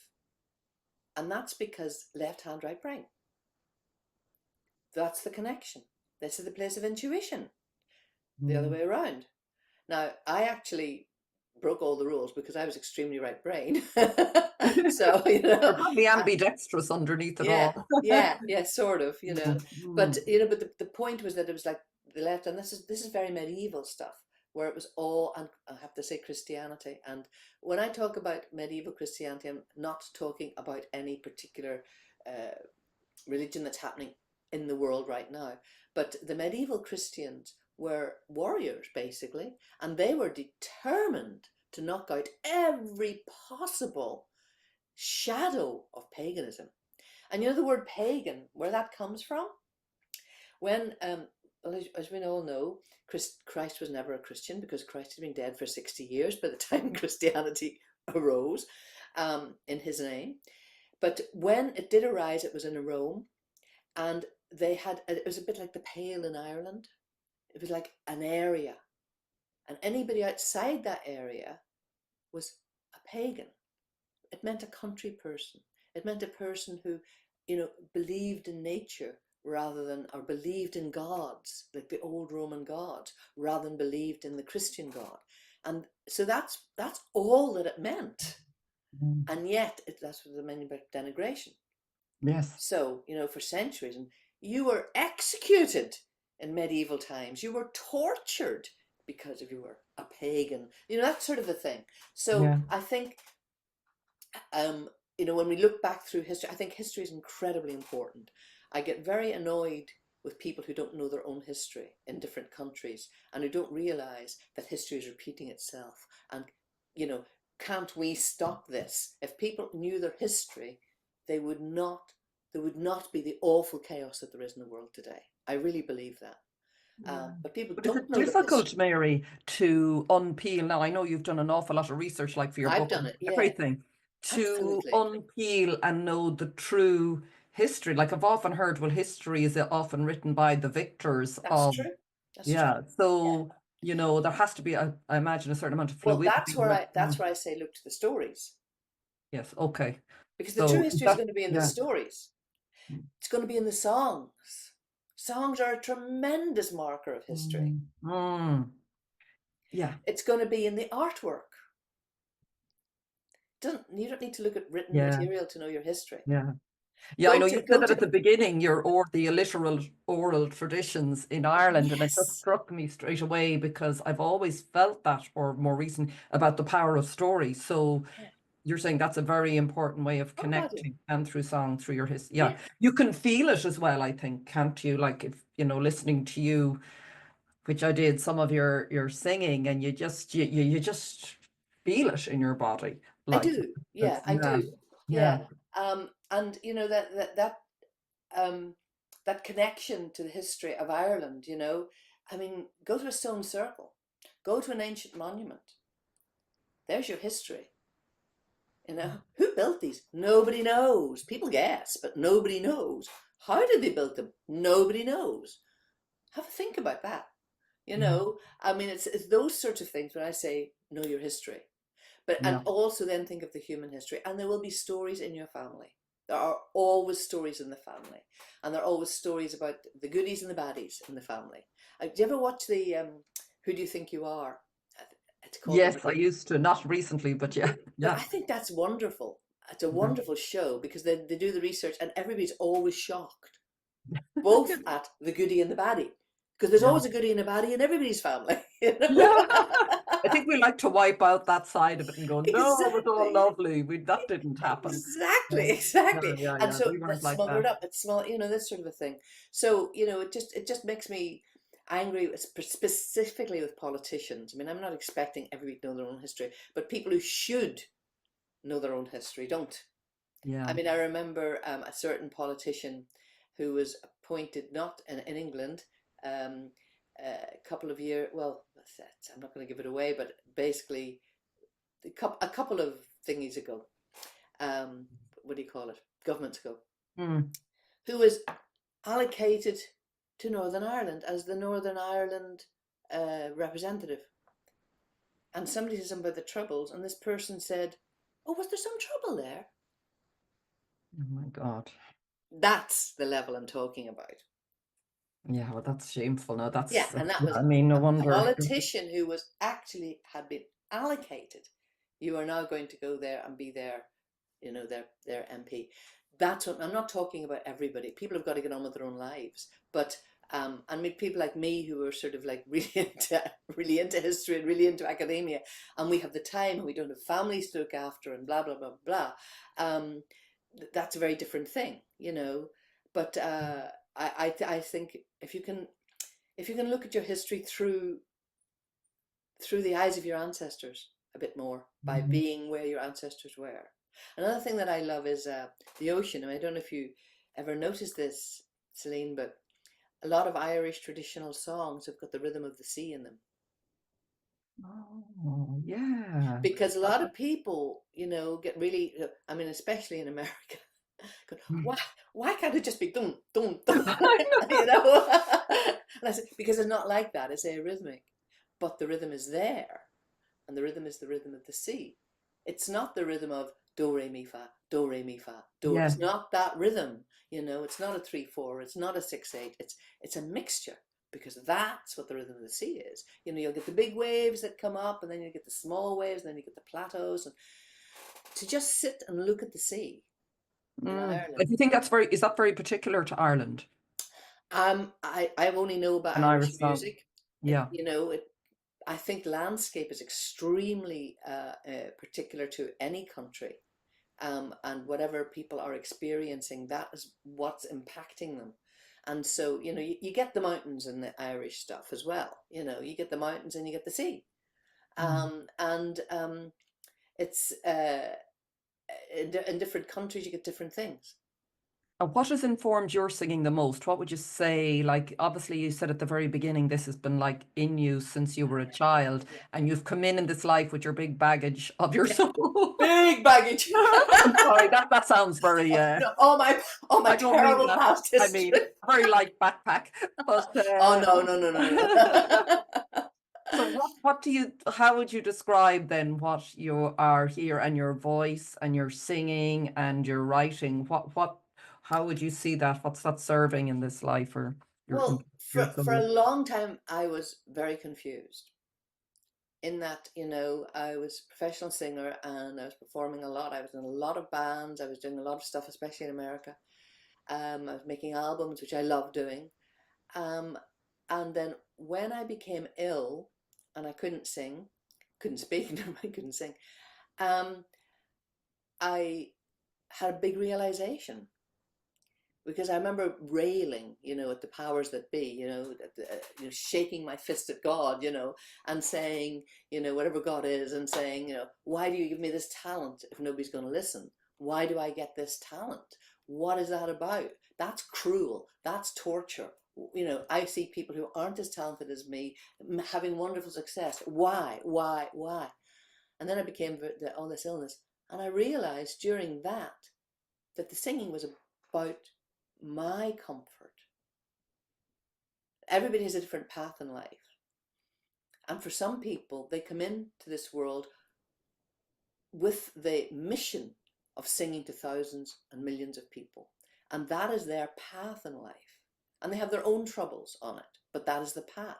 And that's because left hand, right brain. That's the connection. This is the place of intuition. The other Mm. way around. Now, I actually broke all the rules because I was extremely right brain. So, You're probably ambidextrous underneath it yeah, all. yeah, sort of. Mm, But mm, but the point was that it was like the left, and this is very medieval stuff. where it was all, and I have to say Christianity. And when I talk about medieval Christianity, I'm not talking about any particular religion that's happening in the world right now. But the medieval Christians were warriors, basically, and they were determined to knock out every possible shadow of paganism. And you know the word pagan, where that comes from? When, as we all know, Christ was never a Christian, because Christ had been dead for 60 years by the time Christianity arose in his name. But when it did arise, it was in Rome, and it was a bit like the Pale in Ireland. It was like an area, and anybody outside that area was a pagan. It meant a country person. It meant a person who, believed in nature rather than, or believed in gods, like the old Roman gods, rather than believed in the Christian God. And so that's all that it meant. And yet, that's what the meaning by denigration. Yes. So, for centuries, and you were executed in medieval times. You were tortured because if you were a pagan, that sort of a thing. So I think, when we look back through history, I think history is incredibly important. I get very annoyed with people who don't know their own history in different countries and who don't realize that history is repeating itself. And, can't we stop this? If people knew their history, there would not be the awful chaos that there is in the world today. I really believe that. But people But is don't it know the difficult, history. Mary, to unpeel? Now, I know you've done an awful lot of research, like for your I've book done and it, yeah, everything, to absolutely. unpeel and know the true history. Like I've often heard, well, history is often written by the victors That's of, true. That's true. yeah. So, there has to be, I imagine, a certain amount of Well, fluidity. that's where I say look to the stories, Yes, okay. because the true So history is that, going to be in the yeah. stories. It's going to be in the songs. Songs are a tremendous marker of history. Yeah. It's going to be in the artwork. You don't need to look at written Yeah. material to know your history. Yeah. Yeah, I know you Go said that to at the beginning, the literal oral traditions in Ireland, and it just yes. struck me straight away because I've always felt that, or more recent, about the power of story. So Yeah. you're saying that's a very important way of Oh God, yeah. connecting, and through song, through your history. Yeah, Yeah. you can feel it as well, I think, can't you? Like if, listening to you, which I did, some of your singing, and you just feel it in your body. I Like, do. Yeah, I yeah, do. yeah, Yeah. And um, that connection to the history of Ireland, I mean, go to a stone circle, go to an ancient monument. There's your history. Who built these? Nobody knows. People guess, but nobody knows. How did they build them? Nobody knows. Have a think about that. yeah, I mean, it's those sorts of things when I say know your history. But and yeah. also then think of the human history, and there will be stories in your family. There are always stories in the family, and there are always stories about the goodies and the baddies in the family. Do you ever watch the Who Do You Think You Are? It's called Yes, I used to, not recently, but yeah, but yeah. I think that's wonderful. It's a Mhm. wonderful show because they do the research and everybody's always shocked, both at the goodie and the baddie, because there's Yeah. always a goodie and a baddie in everybody's family. Yeah. I think we like to wipe out that side of it and go, no, it was all Exactly. lovely. That didn't happen. Exactly, Yeah, exactly. yeah, And yeah. so We weren't that's like smothered that. up. It's small, this sort of a thing. So, it just makes me angry, specifically with politicians. I mean, I'm not expecting everybody to know their own history, but people who should know their own history don't. I Yeah. mean, I remember a certain politician who was appointed not in England a couple of years, well, I'm not going to give it away, but basically a couple of thingies ago, um, what do you call it, governments ago, Mm. who was allocated to Northern Ireland as the Northern Ireland representative. And somebody said something about the Troubles, and this person said, "Oh, was there some trouble there?" Oh my God. That's the level I'm talking about. Yeah, well, that's shameful. No, Yeah, that's, and that yeah, was I mean, no a wonder. politician who was actually had been allocated. You are now going to go there and be their MP. That's what I'm not talking about everybody. People have got to get on with their own lives. But And meet people like me who are sort of like really into history and really into academia, and we have the time and we don't have families to look after and blah blah blah blah. That's a very different thing, you know. But I think if you can look at your history through the eyes of your ancestors a bit more by Mhm. being where your ancestors were. Another thing that I love is the ocean. I don't know if you ever noticed this, Celine, but a lot of Irish traditional songs have got the rhythm of the sea in them. Oh, yeah. Because a lot of people, you know, get really, I mean, especially in America, go, why can't it just be dum, dum, dum, you know? And I said, because it's not like that, it's arrhythmic, but the rhythm is there, and the rhythm is the rhythm of the sea. It's not the rhythm of do, re, mi, fa, do, re, mi, fa, do. Yeah. It's not that rhythm, you know, it's not a 3/4, it's not a 6/8, it's a mixture. Because that's what the rhythm of the sea is. You know, you'll get the big waves that come up, and then you get the small waves, and then you get the plateaus. And to just sit and look at the sea in Do Ireland. you think is that very particular to Ireland? I only know about An Irish Irish song? music. Yeah. You know, I think landscape is extremely particular to any country, and whatever people are experiencing, that is what's impacting them. And so, you know, you get the mountains in the Irish stuff as well. You know, you get the mountains and you get the sea, Mm. and it's in different countries you get different things. And what has informed your singing the most? What would you say? Like, obviously, you said at the very beginning, this has been like in you since you were a child, Yeah, and you've come in this life with your big baggage of your yeah, soul. big baggage. I'm sorry, that sounds very, No, all my I don't mean terrible that. past I history. mean, very light backpack. But Oh no, no, no, no, no. so how would you describe then what you are here and your voice and your singing and your writing? How would you see that? What's that serving in this life or your, Well, your for a soul? long time I was very confused. In that, you know, I was a professional singer and I was performing a lot. I was in a lot of bands. I was doing a lot of stuff, especially in America. I was making albums, which I love doing. Um, and then when I became ill and I couldn't sing, couldn't speak, no, I couldn't sing, um, I had a big realization, because I remember railing, you know, at the powers that be, you know, you know, shaking my fist at God, you know, and saying, you know, whatever God is, and saying, you know, why do you give me this talent if nobody's going to listen? Why do I get this talent? What is that about? That's cruel. That's torture. You know, I see people who aren't as talented as me having wonderful success. Why? Why? Why? And then I became all this illness, and I realized during that the singing was about my comfort. Everybody has a different path in life. And for some people, they come into this world with the mission of singing to thousands and millions of people. And that is their path in life. And they have their own troubles on it, but that is the path.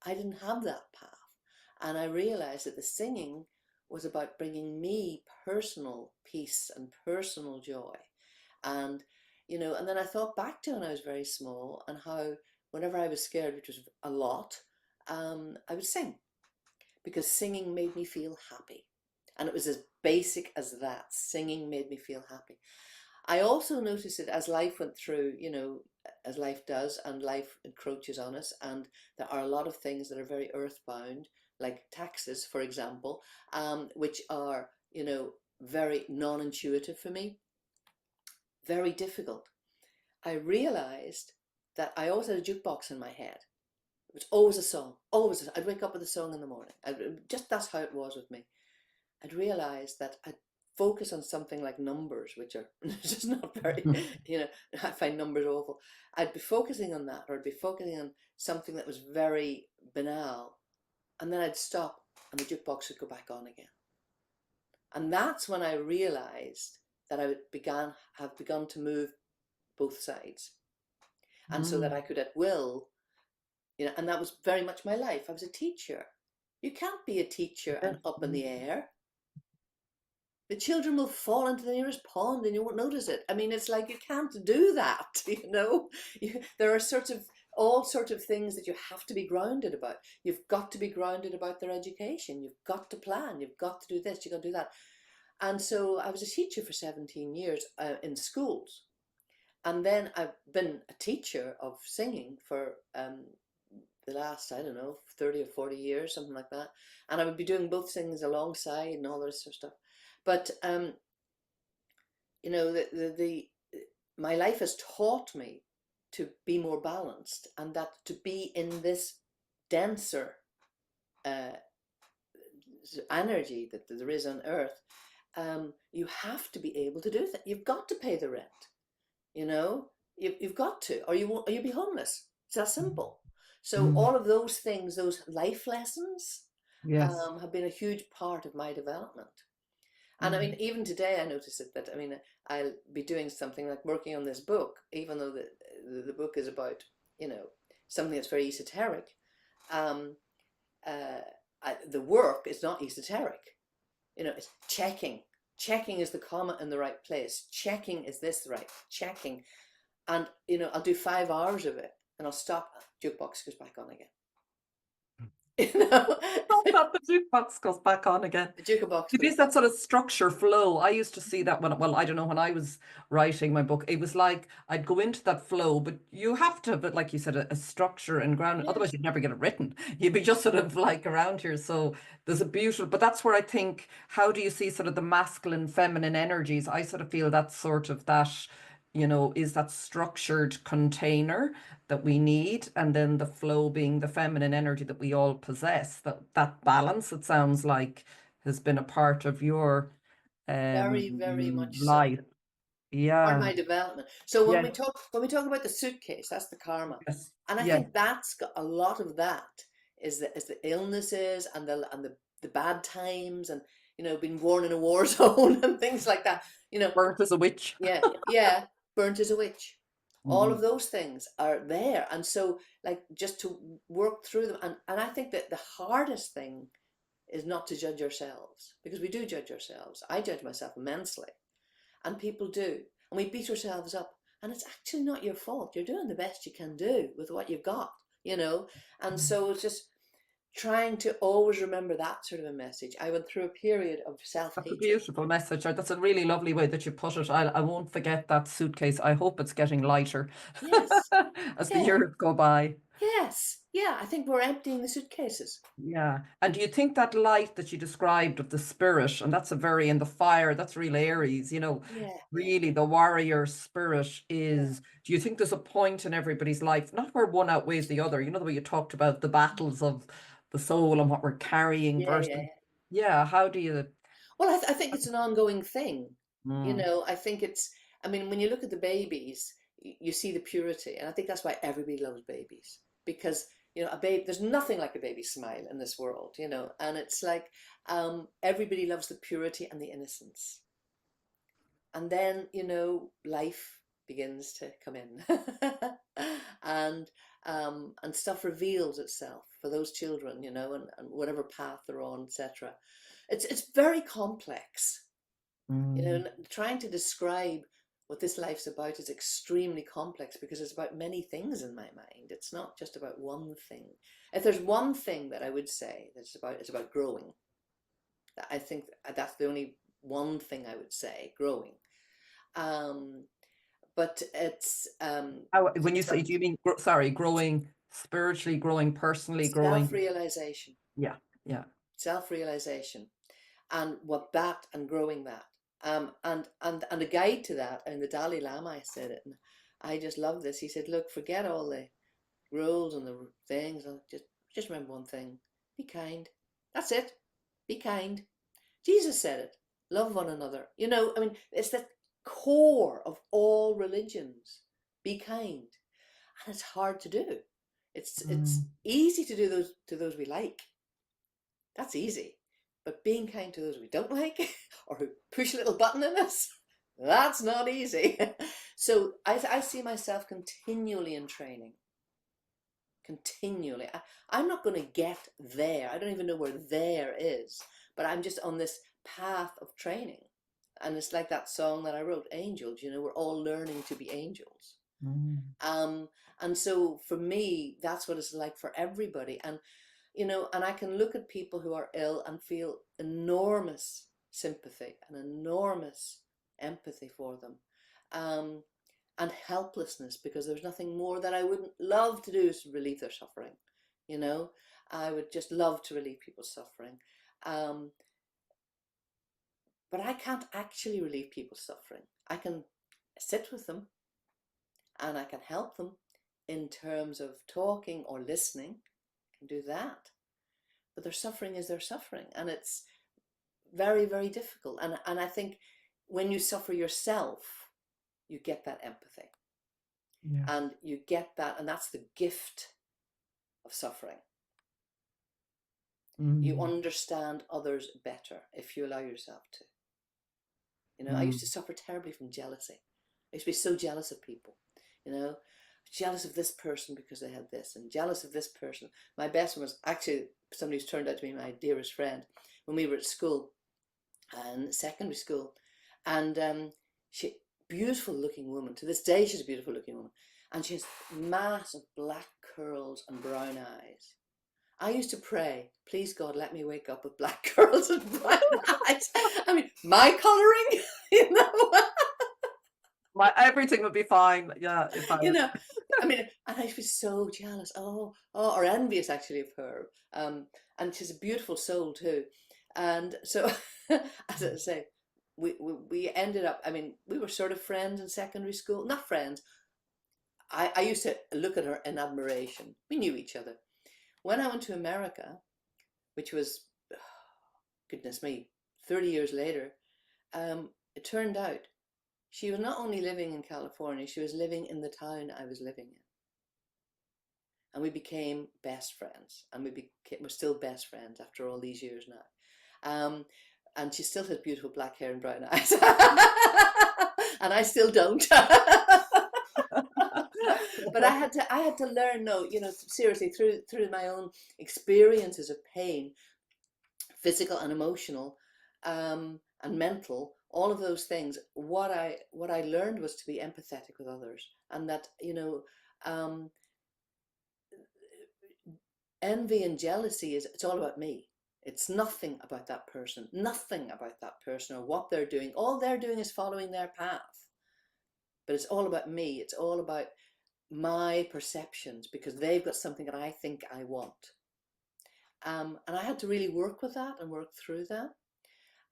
I didn't have that path. And I realized that the singing was about bringing me personal peace and personal joy. And, you know, and then I thought back to when I was very small and how whenever I was scared, which was a lot, I would sing, because singing made me feel happy. And it was as basic as that. Singing made me feel happy. I also noticed it as life went through, you know, as life does, and life encroaches on us. And there are a lot of things that are very earthbound, like taxes, for example, which are, you know, very non intuitive for me, very difficult. I realized that I always had a jukebox in my head. It was always a song, always. I'd wake up with a song in the morning. Just that's how it was with me. I'd realized that I'd focus on something like numbers, which are just not very, you know, I find numbers awful. I'd be focusing on that, or I'd be focusing on something that was very banal, and then I'd stop and the jukebox would go back on again. And that's when I realized that have begun to move both sides. And so that Mm. I could at will, you know, and that was very much my life. I was a teacher. You can't be a teacher Yeah. and up in the air. The children will fall into the nearest pond and you won't notice it. I mean, it's like you can't do that, you know. There are sorts of all sorts of things that you have to be grounded about. You've got to be grounded about their education. You've got to plan. You've got to do this. You've got to do that. And so I was a teacher for 17 years in schools. And then I've been a teacher of singing for the last, I don't know, 30 or 40 years, something like that. And I would be doing both things alongside and all this sort of stuff. But, you know, my life has taught me to be more balanced, and that to be in this denser energy that there is on earth, you have to be able to do that. You've got to pay the rent, you know, you've got to, or you'll be homeless. It's that simple. So all of those things, those life lessons, Yes. have been a huge part of my development. And I mean, even today, I notice it, that, I mean, I'll be doing something like working on this book, even though the book is about, you know, something that's very esoteric. The work is not esoteric. You know, it's checking. Checking is the comma in the right place. Checking, is this right? Checking. And, you know, I'll do 5 hours of it and I'll stop. Jukebox goes back on again. You know? That the jukebox goes back on again. The jukebox It goes is that sort of structure flow. I used to see that when, well, I don't know, when I was writing my book, it was like I'd go into that flow, but you have to have it, like you said, a structure and ground. Yeah. Otherwise, you'd never get it written. You'd be just sort of like around here. So there's a beautiful, but that's where I think, how do you see sort of the masculine, feminine energies? I sort of feel that's sort of that, you know, is that structured container that we need, and then the flow being the feminine energy that we all possess. That balance, it sounds like, has been a part of your Very, very much so. life. Part of Yeah. my development. So when we Yes. talk about the suitcase, that's the karma. Yes. And I Yes. think that's got a lot of that, is the illnesses and the bad times, and, you know, being born in a war zone and things like that. You know, Burnt as a witch. yeah, burnt as a witch. All of Mhm. those things are there. And so, like, just to work through them. And I think that the hardest thing is not to judge ourselves, because we do judge ourselves. I judge myself immensely, and people do. And we beat ourselves up. And it's actually not your fault. You're doing the best you can do with what you've got, you know? And so it's just trying to always remember that sort of a message. I went through a period of That's a self-hatred. beautiful message. That's a really lovely way that you put it. I won't forget that suitcase. I hope it's getting lighter Yes. as the Yeah. years go by. Yes. Yeah. I think we're emptying the suitcases. Yeah. And do you think that light that you described of the spirit, and that's a very, in the fire, that's real Aries, you know, Yeah. Yeah. really the warrior spirit Yeah. is, do you think there's a point in everybody's life, not where one outweighs the other, you know, the way you talked about the battles of the soul and what we're carrying Yeah. versus, Yeah. yeah, how do you, Well, I think it's an ongoing thing. You mm, know, I think it's, I mean, when you look at the babies, you see the purity. And I think that's why everybody loves babies. Because, you know, a baby, there's nothing like a baby smile in this world, you know. And it's like, everybody loves the purity and the innocence. And then, you know, life begins to come in. and and stuff reveals itself for those children, you know, and whatever path they're on, etc. It's very complex, you know, mm, and trying to describe what this life's about is extremely complex, because it's about many things in my mind. It's not just about one thing. If there's one thing that I would say that it's about growing. I think that's the only one thing I would say, growing. Um, but it's when you say, do you mean, sorry, growing spiritually, growing personally, growing, self-realization, yeah, yeah. self-realization, and what that, and growing that, and a guide to that. And the Dalai Lama said it, and I just love this. He said, "Look, forget all the rules and the things, and just remember one thing: be kind. That's it. Be kind." Jesus said it. Love one another. You know, I mean, it's the core of all religions. Be kind, and it's hard to do. It's Mm, easy to do those to those we like. That's easy. But being kind to those we don't like, or who push a little button in us, that's not easy. So I see myself continually in training. Continually. I'm not going to get there. I don't even know where there is. But I'm just on this path of training. And it's like that song that I wrote, Angels. You know, we're all learning to be angels. Mm. And so for me, that's what it's like for everybody. And, and I can look at people who are ill and feel enormous sympathy and enormous empathy for them. And helplessness, because there's nothing more that I wouldn't love to do is to relieve their suffering. I would just love to relieve people's suffering. But I can't actually relieve people's suffering. I can sit with them and I can help them in terms of talking or listening. I can do that. But their suffering is their suffering, and it's very, very difficult. And I think when you suffer yourself, you get that empathy. Yes. And you get that, and that's the gift of suffering. You understand others better if you allow yourself to. I used to suffer terribly from jealousy. I used to be so jealous of people, jealous of this person because they had this, and jealous of this person. My best one was actually somebody who's turned out to be my dearest friend when we were at school, and secondary school. And she, beautiful looking woman. To this day, she's a beautiful looking woman. And she has massive black curls and brown eyes. I used to pray, please God, let me wake up with black curls and brown eyes. I mean, my colouring, Everything would be fine. Yeah, if I I mean, and I'd be so jealous, or envious actually of her. And she's a beautiful soul too. And so, as I say, we ended up, I mean, we were sort of friends in secondary school, not friends. I used to look at her in admiration. We knew each other. When I went to America, which was, goodness me, 30 years later, it turned out she was not only living in California, she was living in the town I was living in. And we became best friends. And we're still best friends after all these years now. And she still has beautiful black hair and brown eyes. And I still don't. But I had to learn, seriously, through my own experiences of pain, physical and emotional, and mental, all of those things. What I learned was to be empathetic with others, and that envy and jealousy it's all about me. It's nothing about that person, or what they're doing. All they're doing is following their path. But it's all about me. It's all about my perceptions, because they've got something that I think I want. And I had to really work with that and work through that.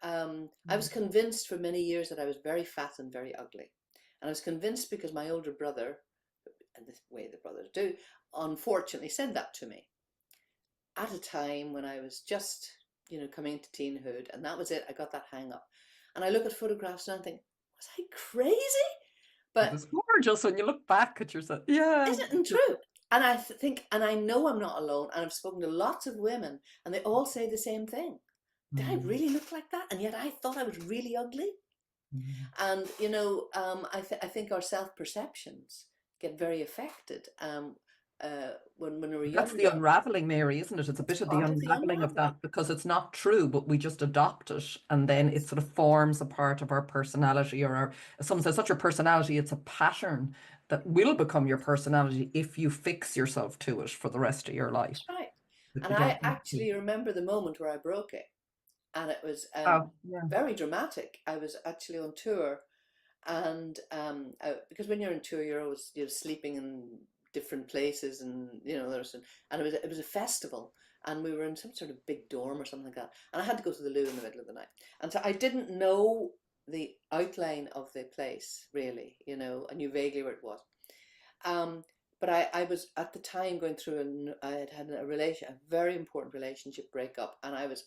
I was convinced for many years that I was very fat and very ugly. And I was convinced because my older brother, and the way the brothers do, unfortunately said that to me at a time when I was just, coming into teenhood. And that was it. I got that hang up. And I look at photographs and I think, was I crazy? But it's gorgeous when you look back at yourself. Yeah. Isn't it true? And I think, and I know I'm not alone, and I've spoken to lots of women, and they all say the same thing. Did I really look like that? And yet I thought I was really ugly. And, I think our self-perceptions get very affected when we were younger. That's the unraveling, Mary, isn't it? It's a bit of the unraveling of that, because it's not true, but we just adopt it, and then it sort of forms a part of our personality, or someone says, such your personality, it's a pattern that will become your personality if you fix yourself to it for the rest of your life. That's right. And I actually remember the moment where I broke it, and it was very dramatic. I was actually on tour, and because when you're on tour, you're always sleeping in different places, and and it was a festival, and we were in some sort of big dorm or something like that, and I had to go to the loo in the middle of the night, and so I didn't know the outline of the place really. I knew vaguely where it was, but I was at the time going through, I had a very important relationship breakup, and I was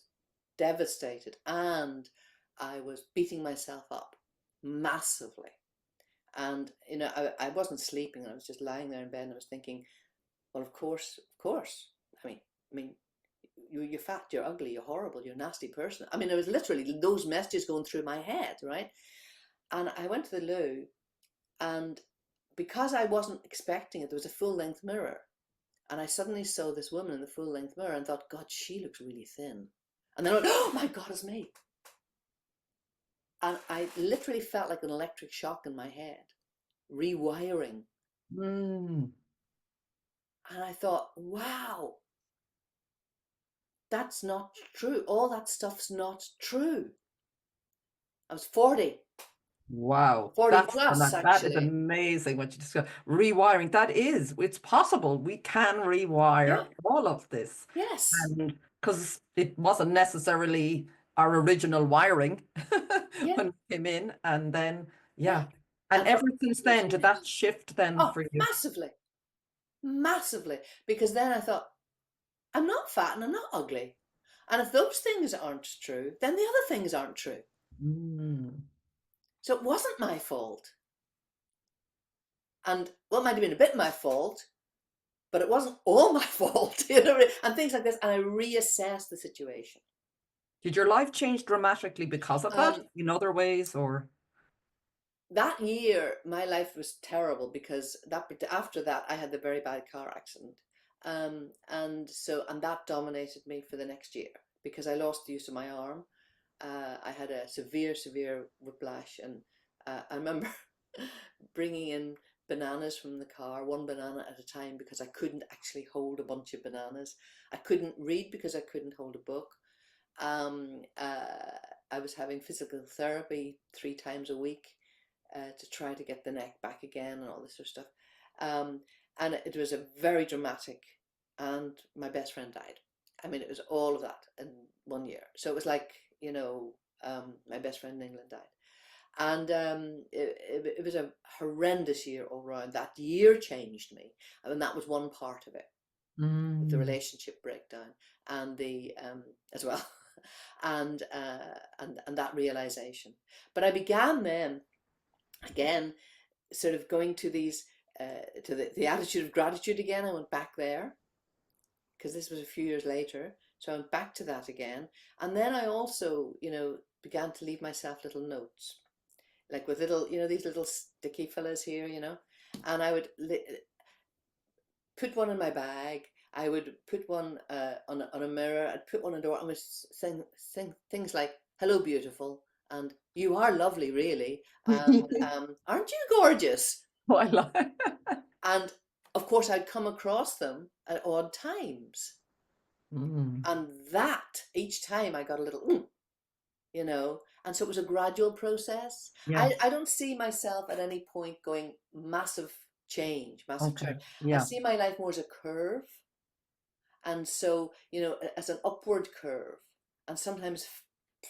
devastated, and I was beating myself up massively. And I wasn't sleeping. I was just lying there in bed, and I was thinking, well, of course. I mean, you're fat, you're ugly, you're horrible, you're a nasty person. I mean, it was literally those messages going through my head, right? And I went to the loo, and because I wasn't expecting it, there was a full-length mirror, and I suddenly saw this woman in the full-length mirror, and thought, God, she looks really thin. And then I went, oh my God, it's me. And I literally felt like an electric shock in my head, rewiring Mm. And I thought, wow, that's not true. All that stuff's not true. I was 40, Wow, 40 that's plus that is actually. amazing what you discuss. Rewiring, it's possible. We can Yeah, rewire all of this. yes, And because it wasn't necessarily our original wiring yeah, when we came in, and then yeah. yeah. And And for ever since me, then, did that shift then oh, for you? massively, massively. Because then I thought, I'm not fat and I'm not ugly. And if those things aren't true, then the other things aren't true. Mm. So it wasn't my fault. And well, it might have been a bit my fault, but it wasn't all my fault, you know, and things like this. And I reassessed the situation. Did your life change dramatically because of that Um, in other ways, or? that year, my life was terrible because after that, I had the very bad car accident, and that dominated me for the next year because I lost the use of my arm. I had a severe whiplash, and I remember bringing in bananas from the car, one banana at a time, because I couldn't actually hold a bunch of bananas. I couldn't read because I couldn't hold a book. Um, uh, I was having physical therapy 3 times a week to try to get the neck back again and all this sort of stuff. Um, and it was a very dramatic, and my best friend died. I mean, it was all of that in 1 year. So it was like, my best friend in England died. And it was a horrendous year all around. That year changed me. I mean, that was one part of it, the Mm. relationship breakdown, and the as well, and that realization. But I began then again, sort of going to these to the attitude of gratitude again. I went back there because this was a few years later. So I went back to that again. And then I also, began to leave myself little notes, like with little, these little sticky fellas here, and I would put one in my bag. I would put one on a mirror. I'd put one on a door. I would sing things like "Hello, beautiful," and "You are lovely, really," and "Aren't you gorgeous?" Oh, I like. And of course, I'd come across them at odd times, Mm. and that each time I got a little, And so it was a gradual process. I Yes. don't see myself at any point going massive change, massive Okay. turn. I Yeah. see my life more as a curve. And so, as an upward curve, and sometimes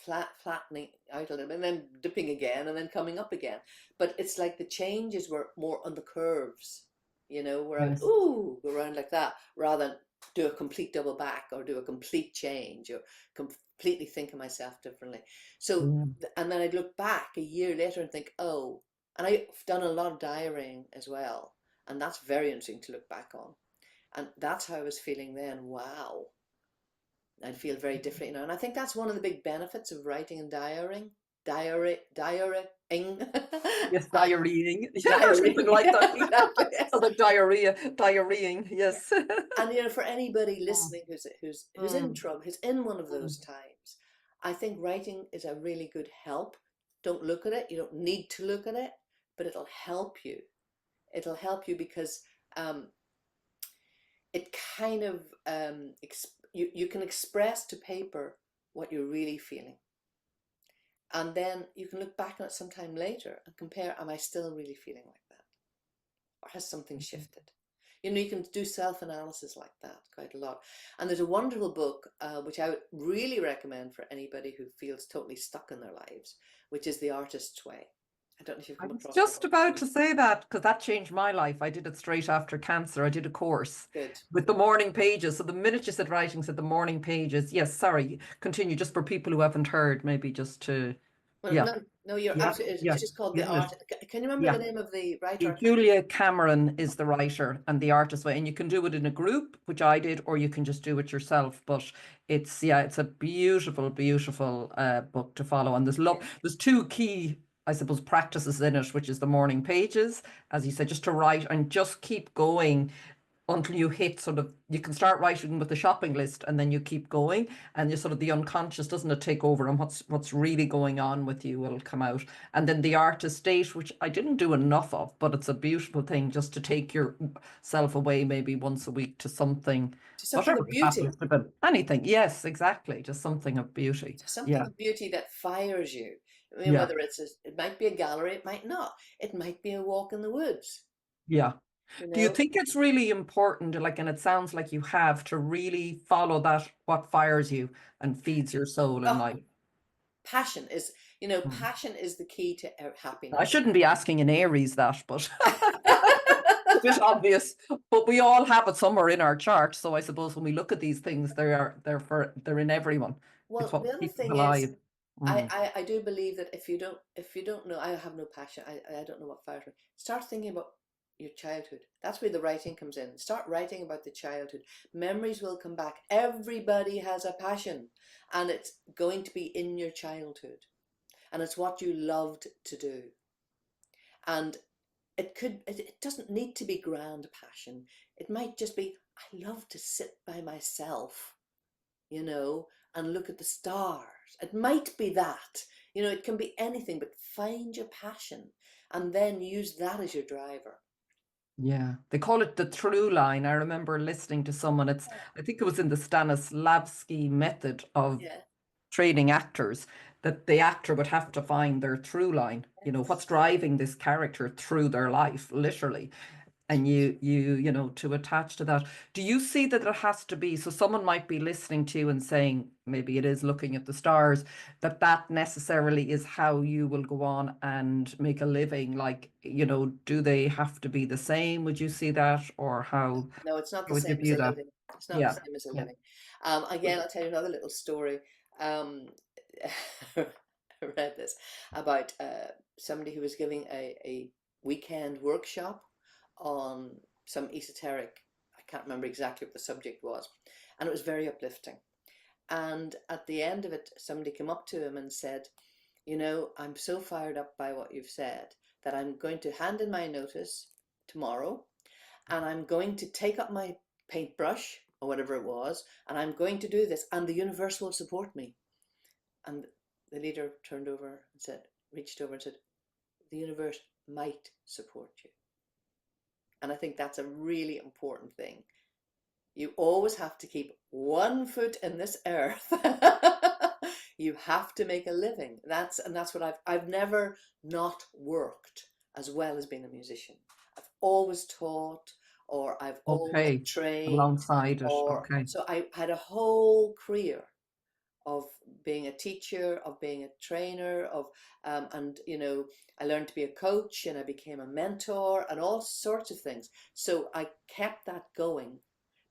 flattening out a little bit, and then dipping again, and then coming up again. But it's like the changes were more on the curves, where I would, Yes. ooh, go around like that, rather than do a complete double back or do a complete change or completely think of myself differently. So, Yeah. and then I'd look back a year later and think, oh, and I've done a lot of diarying as well. And that's very interesting to look back on. And that's how I was feeling then. Wow. I feel very different, And I think that's one of the big benefits of writing and diarying. Yes, diarrheaing. Yeah, or something Diarying. like Yeah, that. exactly. So the diarrheaing. Yes. And for anybody Mm. listening who's in Mm. trouble, who's in one of Mm. those times, I think writing is a really good help. Don't look at it. You don't need to look at it, but it'll help you. It'll help you because um, it kind of you can express to paper what you're really feeling, and then you can look back on it sometime later and compare, am I still really feeling like that, or has something shifted? You can do self-analysis like that quite a lot. And there's a wonderful book which I would really recommend for anybody who feels totally stuck in their lives, which is The Artist's Way. I don't know if you've I come was across that just one. about to say that because that changed my life. I did it straight after cancer. I did a course Good. with the morning pages. So the minute you said writing, said the morning pages. Yes, sorry. Continue just for people who haven't heard, maybe just to, Well, yeah, no, no, you're yeah, absolutely. yeah, It's just called The isn't it? Art. Can you remember the Yeah. name of the writer? I can't. Julia Cameron is the writer and the artist way, and you can do it in a group, which I did, or you can just do it yourself. But it's a beautiful book to follow. And Yeah. there's two key, I suppose, practices in it, which is the morning pages, as you said, just to write and just keep going. until you hit sort of, you can start writing with the shopping list and then you keep going, and you sort of, the unconscious, doesn't it take over, and what's really going on with you will come out. And then the artist state, which I didn't do enough of, but it's a beautiful thing just to take yourself away maybe once a week to something, to something whatever of it beauty, happens to be. Anything. Yes, exactly. Just something of beauty. to something Yeah. of beauty that fires you. I mean, Yeah. whether it might be a gallery, it might not. It might be a walk in the woods, Yeah. you Do you know. think it's really important, like, and it sounds like you have, to really follow that, what fires you and feeds your soul in Oh, life? passion is, Mm. passion is the key to I happiness. shouldn't be asking an Aries that, but it's a bit obvious. But we all have it somewhere in our chart. So I suppose when we look at these things, they're in everyone. It's Well, what the other keeps us thing is, alive. Mm. I do believe that if you don't know, I have no passion. I don't know what fires me. Start thinking about your childhood. That's where the writing comes in. Start writing about the childhood. Memories will come back. Everybody has a passion, and it's going to be in your childhood, and it's what you loved to do. And it doesn't need to be grand passion. It might just be, I love to sit by myself, you know, and look at the stars. It might be that, it can be anything, but find your passion and then use that as your driver. Yeah, they call it the through line. I remember listening to someone, I think it was in the Stanislavski method of Yeah. training actors, that the actor would have to find their through line, what's driving this character through their life, literally. And to attach to that. Do you see that there has to be, so someone might be listening to you and saying, maybe it is looking at the stars, that necessarily is how you will go on and make a living? Like, do they have to be the same? Would you see that? Or No, it's not how the would you same as view a that? living. It's not the Yeah. same as a Yeah. living. Again, I'll tell you another little story. Um, I read this about somebody who was giving a weekend workshop on some esoteric, I can't remember exactly what the subject was, and it was very uplifting. And at the end of it, somebody came up to him and said, I'm so fired up by what you've said that I'm going to hand in my notice tomorrow, and I'm going to take up my paintbrush or whatever it was, and I'm going to do this, and the universe will support me. And the leader turned over and said, reached over and said, the universe might support you. And I think that's a really important thing. You always have to keep one foot in this earth. You have to make a living. That's what I've never not worked as well as being a musician. I've always taught, or I've always Okay. trained, Alongside it. or Okay. so I had a whole career of being a teacher, of being a trainer, and I learned to be a coach, and I became a mentor, and all sorts of things. So I kept that going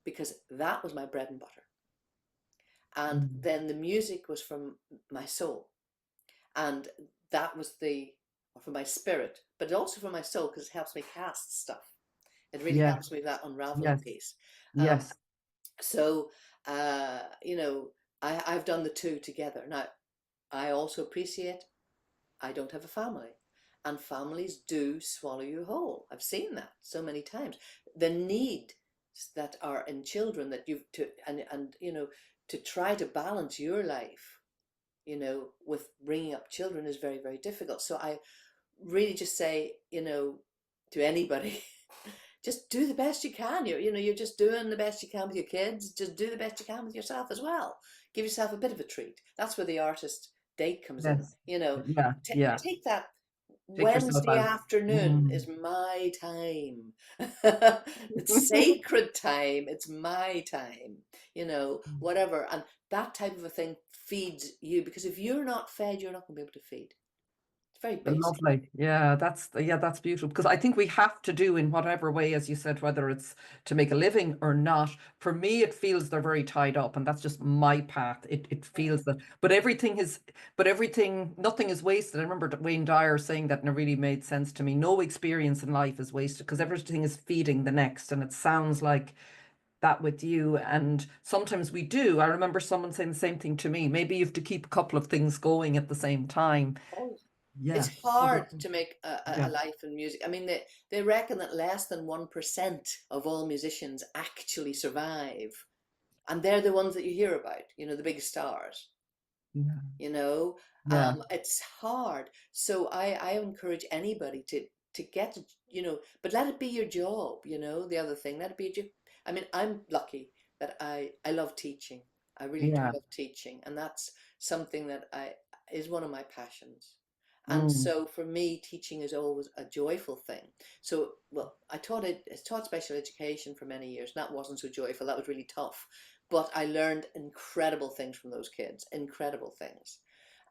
because that was my bread and butter. And Mm. then the music was from my soul, and that was for my spirit, but also for my soul because it helps me cast stuff. It really Yeah. helps me with that unraveling Yes. piece. Um, Yes. so, uh, you know, I've done the two together. Now, I also appreciate I don't have a family, and families do swallow you whole. I've seen that so many times. The need that are in children that you've to and to try to balance your life, with bringing up children is very, very difficult. So I really just say, to anybody, just do the best you can. You're just doing the best you can with your kids. Just do the best you can with yourself as well. Give yourself a bit of a treat. That's where the artist date comes in. Yes. Yeah. Yeah. Take that Take yourself Wednesday out. afternoon Mm. is my time. It's sacred time. It's my time, whatever. And that type of a thing feeds you, because if you're not fed, you're not going to be able to feed. It's very basic. Lovely. Yeah, that's beautiful, because I think we have to do in whatever way, as you said, whether it's to make a living or not. For me, it feels they're very tied up, and that's just my path. It feels that, nothing is wasted. I remember Wayne Dyer saying that, and it really made sense to me. No experience in life is wasted because everything is feeding the next, and it sounds like that with you. And sometimes we do. I remember someone saying the same thing to me. Maybe you have to keep a couple of things going at the same time. Always. Yeah. It's Oh, hard to make a yeah. life in music. I mean, they reckon that less than 1% of all musicians actually survive. And they're the ones that you hear about, the big stars. Yeah. you know Yeah. it's hard. So I encourage anybody to get but let it be your job. The other thing, let it be your job. I mean, I'm lucky that I love teaching. I really do Yeah. love teaching, and that's something that I is one of my passions. And Mm. so for me, teaching is always a joyful thing. So, well, I taught special education for many years, and that wasn't so joyful. That was really tough, but I learned incredible things from those kids, incredible things.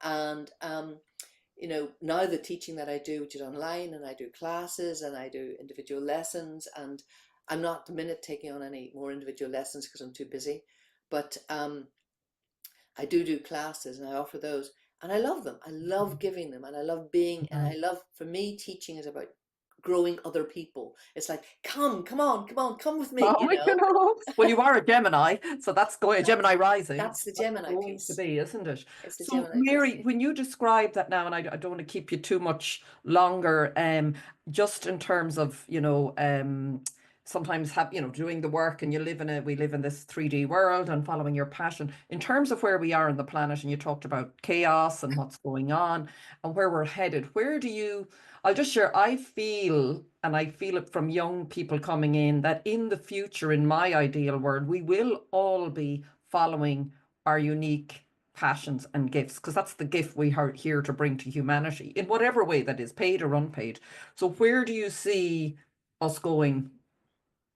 And now the teaching that I do, which is online, and I do classes and I do individual lessons, and I'm not at the minute taking on any more individual lessons because I'm too busy, but I do classes and I offer those, and I love them. I love giving them, and I love being, and Yeah. I love, for me, teaching is about growing other people. It's like, come on, come with me, Oh, well, you are a Gemini, so that's going, a Gemini rising. That's the That's Gemini going to piece. be, isn't it? It's the So, Gemini piece. Mary, when you describe that now, and I don't want to keep you too much longer, just in terms of, sometimes doing the work, and we live in this 3D world and following your passion. In terms of where we are on the planet, and you talked about chaos and what's going on and where we're headed, I'll just share, I feel, and I feel it from young people coming in, that in the future, in my ideal world, we will all be following our unique passions and gifts, because that's the gift we are here to bring to humanity in whatever way that is, paid or unpaid. So where do you see us going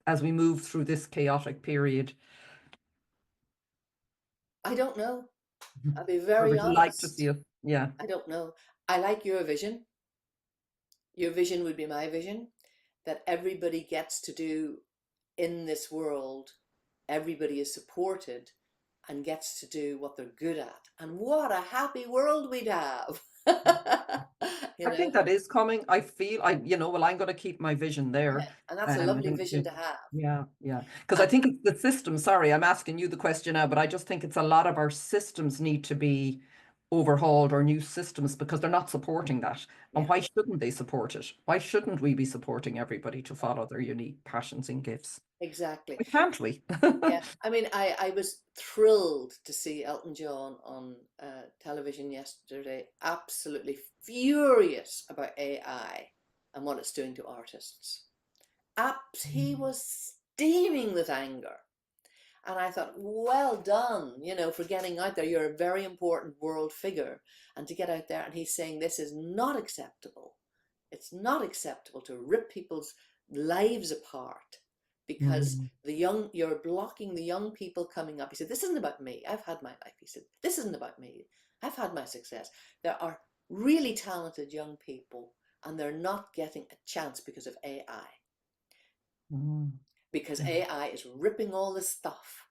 as we move through this chaotic period? I don't know. I'll be Where very would you like to see honest. us? Yeah. I don't know. I like your vision. Your vision would be my vision, that everybody gets to do in this world, everybody is supported and gets to do what they're good at. And what a happy world we'd have. you I think know? that is coming. I feel well, I'm going to keep my vision Yeah. there. And that's a I lovely think, vision to have. yeah, yeah. Because I And think it's the system. Sorry, I'm asking you the question now, but I just think it's a lot of our systems need to be overhauled, or new systems, because they're not supporting that. And yeah, why shouldn't they support it? Why shouldn't we be supporting everybody to follow their unique passions and gifts? exactly. Why can't we? Yeah, I mean, I was thrilled to see Elton John on television yesterday, absolutely furious about AI and what it's doing to artists. He was steaming with anger. And I thought, well done, for getting out there. You're a very important world figure. And to get out there, and he's saying this is not acceptable. It's not acceptable to rip people's lives apart because Mm, you're blocking the young people coming up. He said, this isn't about me. I've had my life. He said, this isn't about me. I've had my success. There are really talented young people, and they're not getting a chance because of AI. mm, Because mm. AI is ripping all the stuff,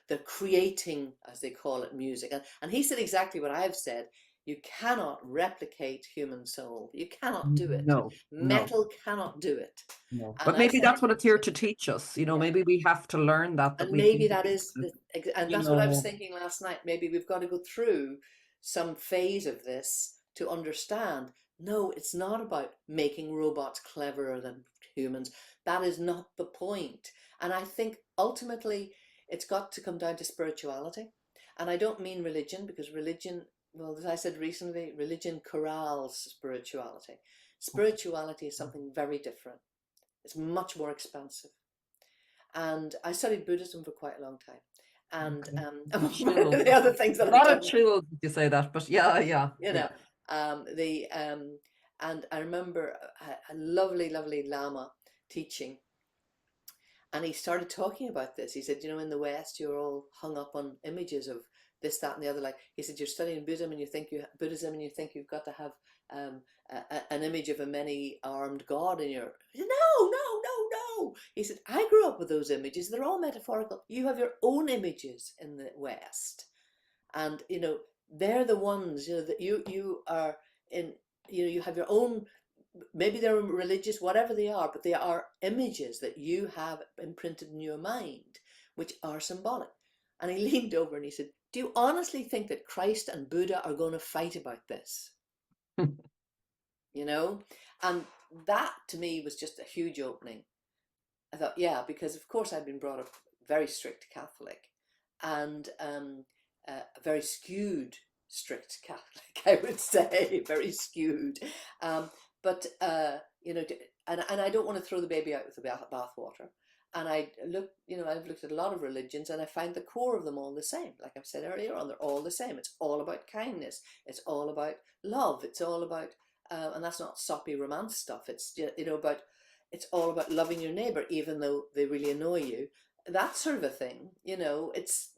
the creating, as they call it, music. And he said exactly what I've said. You cannot replicate human soul. You cannot do it. No, no. Metal cannot do it. No, And but I maybe said, that's what it's here to teach us. yeah. Maybe we have to learn that And we can maybe use that is it, and you that's what I was know. thinking last night. Maybe we've got to go through some phase of this to understand, no, it's not about making robots cleverer than humans. That is not the point. And I think ultimately it's got to come down to spirituality. And I don't mean religion, because religion, well, as I said recently, religion corrals spirituality. Spirituality is something very different. It's much more expansive. And I studied Buddhism for quite a long time. And Okay. one of Chills. the other things A that I've lot of done, chills if you say that, but yeah, yeah, you yeah. know, the and I remember a lovely, lovely Lama teaching, and he started talking about this. He said, in the West, you're all hung up on images of this, that, and the other. Like he said, you're studying Buddhism, and you think you've got to have um, an image of a many-armed God in your. No, no, no, no. He said, I grew up with those images. They're all metaphorical. You have your own images in the West, and they're the ones that you are in. You have your own, maybe they're religious, whatever they are, but they are images that you have imprinted in your mind, which are symbolic. And he leaned over and he said, do you honestly think that Christ and Buddha are going to fight about this? you know? And that to me was just a huge opening. I thought, yeah, because of course I'd been brought up very strict Catholic, and a very skewed strict Catholic, I would say, very skewed. Um, but you know, and I don't want to throw the baby out with the bathwater. And I've looked at a lot of religions, and I find the core of them all the same. Like I've said earlier on, they're all the same. It's all about kindness. It's all about love. It's all about, and that's not soppy romance stuff. It's about, it's all about loving your neighbor, even though they really annoy you. That sort of a thing. It's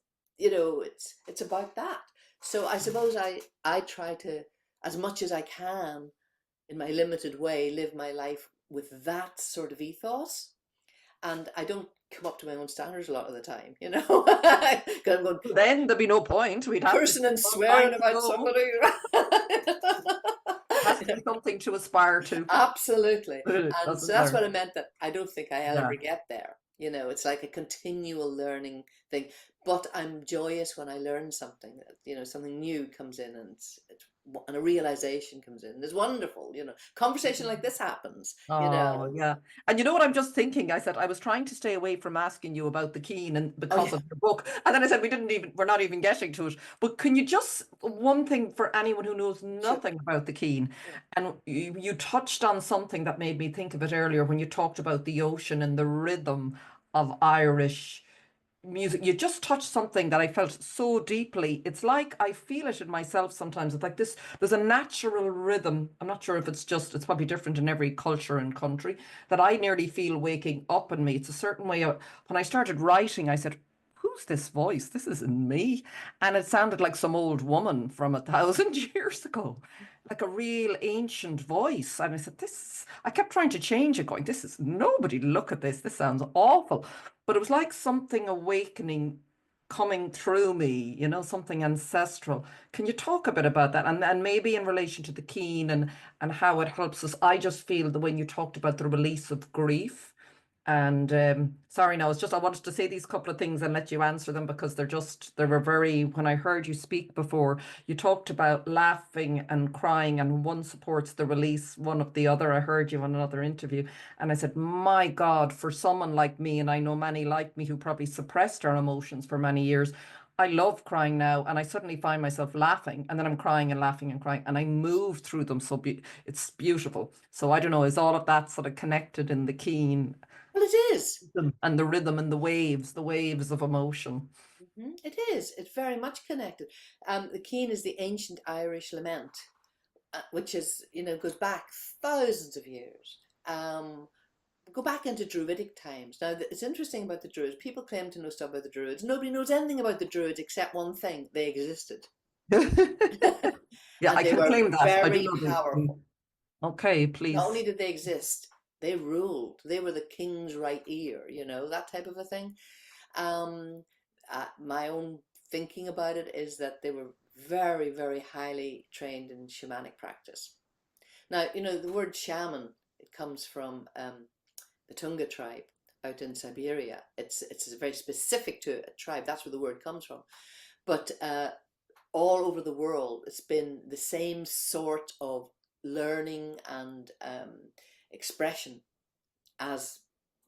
about that. So I suppose I try to, as much as I can, in my limited way, live my life with that sort of ethos. And I don't come up to my own standards a lot of the time, because I'm going Then there'd be no point. We'd have to cursing and go time swearing to about go. somebody. Has to be something to aspire to. Absolutely. And so Doesn't that's matter. what I meant, that I don't think I'll Yeah. ever get there. It's like a continual learning thing. But I'm joyous when I learn something, something new comes in, and a realization comes in. It's wonderful, conversation like this happens, Oh, yeah. And you know what I'm just thinking? I said I was trying to stay away from asking you about the Keen and Oh because yeah, of your book. And then I said we're not even getting to it. But can you just one thing for anyone who knows sure. nothing about the Keen, Yeah. and you touched on something that made me think of it earlier when you talked about the ocean and the rhythm of Irish music. You just touched something that I felt so deeply. It's like I feel it in myself sometimes. It's like this, there's a natural rhythm. I'm not sure if it's probably different in every culture and country, that I nearly feel waking up in me. It's a certain way of, when I started writing, I said, who's this voice? This isn't me. And it sounded like some old woman from 1,000 years ago, like a real ancient voice. And I said, I kept trying to change it, going, this is nobody look at this. This sounds awful. But it was like something awakening coming through me, something ancestral. Can you talk a bit about that? And maybe in relation to the Keen and how it helps us. I just feel that when you talked about the release of grief, and sorry, no, it's just I wanted to say these couple of things and let you answer them because they were very, when I heard you speak before, you talked about laughing and crying and one supports the release, one of the other. I heard you on another interview and I said, my God, for someone like me, and I know many like me who probably suppressed our emotions for many years, I love crying now and I suddenly find myself laughing and then I'm crying and laughing and crying and I move through them. So it's beautiful. So I don't know, is all of that sort of connected in the Keen? Well, it is. And the rhythm and the waves of emotion. It is. It's very much connected. The Keen is the ancient Irish lament, which goes back thousands of years. Go back into Druidic times. Now, it's interesting about the Druids. People claim to know stuff about the Druids. Nobody knows anything about the Druids except one thing: they existed, Yeah, and I they can were claim that. I do very know powerful. Okay, Not please. only did they exist, they ruled. They were the king's right ear, that type of a thing. Um, my own thinking about it is that they were very, very highly trained in shamanic practice. Now, the word shaman, it comes from the Tunga tribe out in Siberia. It's very specific to a tribe. That's where the word comes from. But all over the world, it's been the same sort of learning and expression as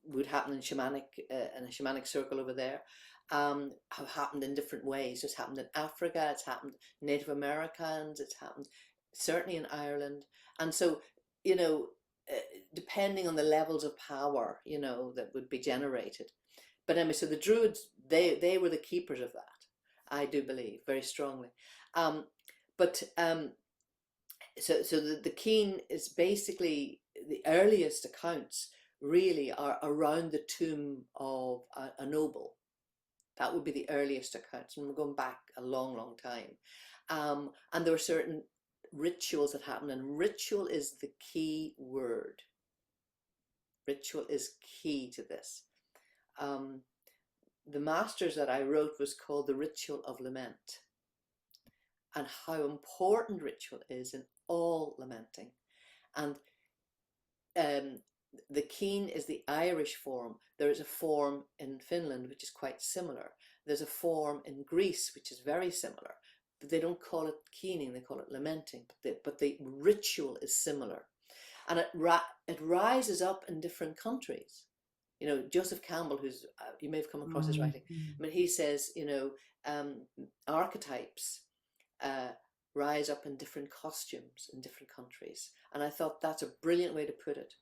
would happen in a shamanic circle over there. Have happened in different ways. It's happened in Africa. It's happened Native Americans. It's happened certainly in Ireland. And so, you know, depending on the levels of power, that would be generated. But anyway, so the Druids, they were the keepers of that. I do believe very strongly. Um, but so the Keen is basically the earliest accounts really are around the tomb of a noble. That would be the earliest accounts, and we're going back a long, long time. And there were certain rituals that happened, and ritual is the key word. Ritual is key to this. The masters that I wrote was called the Ritual of Lament, and how important ritual is in all lamenting. And the Keen is the Irish form. There is a form in Finland which is quite similar. There's a form in Greece which is very similar. they don't call it keening, they call it lamenting, but the ritual is similar. And it rises up in different countries. You know, Joseph Campbell, who's, you may have come across his writing, I mean, he says, you know, archetypes rise up in different costumes in different countries. And I thought that's a brilliant way to put it.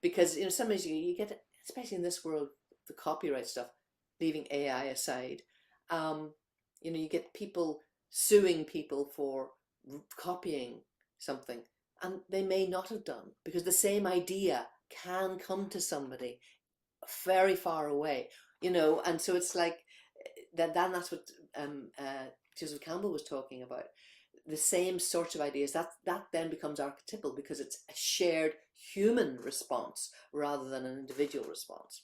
Because, you know, sometimes you get, especially in this world, the copyright stuff, leaving AI aside, you know, you get people suing people for copying something, and they may not have done, because the same idea can come to somebody very far away, you know. And so it's like that's what Joseph Campbell was talking about, the same sorts of ideas that then becomes archetypal, because it's a shared human response rather than an individual response.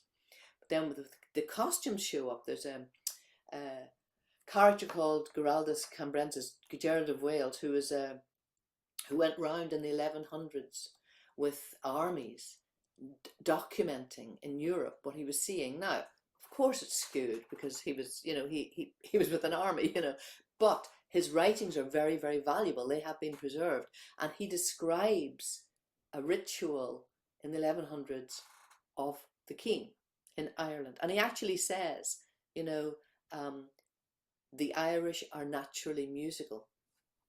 But then with the costumes show up, there's a character called Giraldus Cambrensis, Gerald of Wales, who went round in the 1100s with armies documenting in Europe what he was seeing. Now, of course, it's skewed, because he was, you know, he was with an army, you know, but his writings are very, very valuable. They have been preserved, and he describes a ritual in the 1100s of the king in Ireland, and he actually says, you know, the Irish are naturally musical.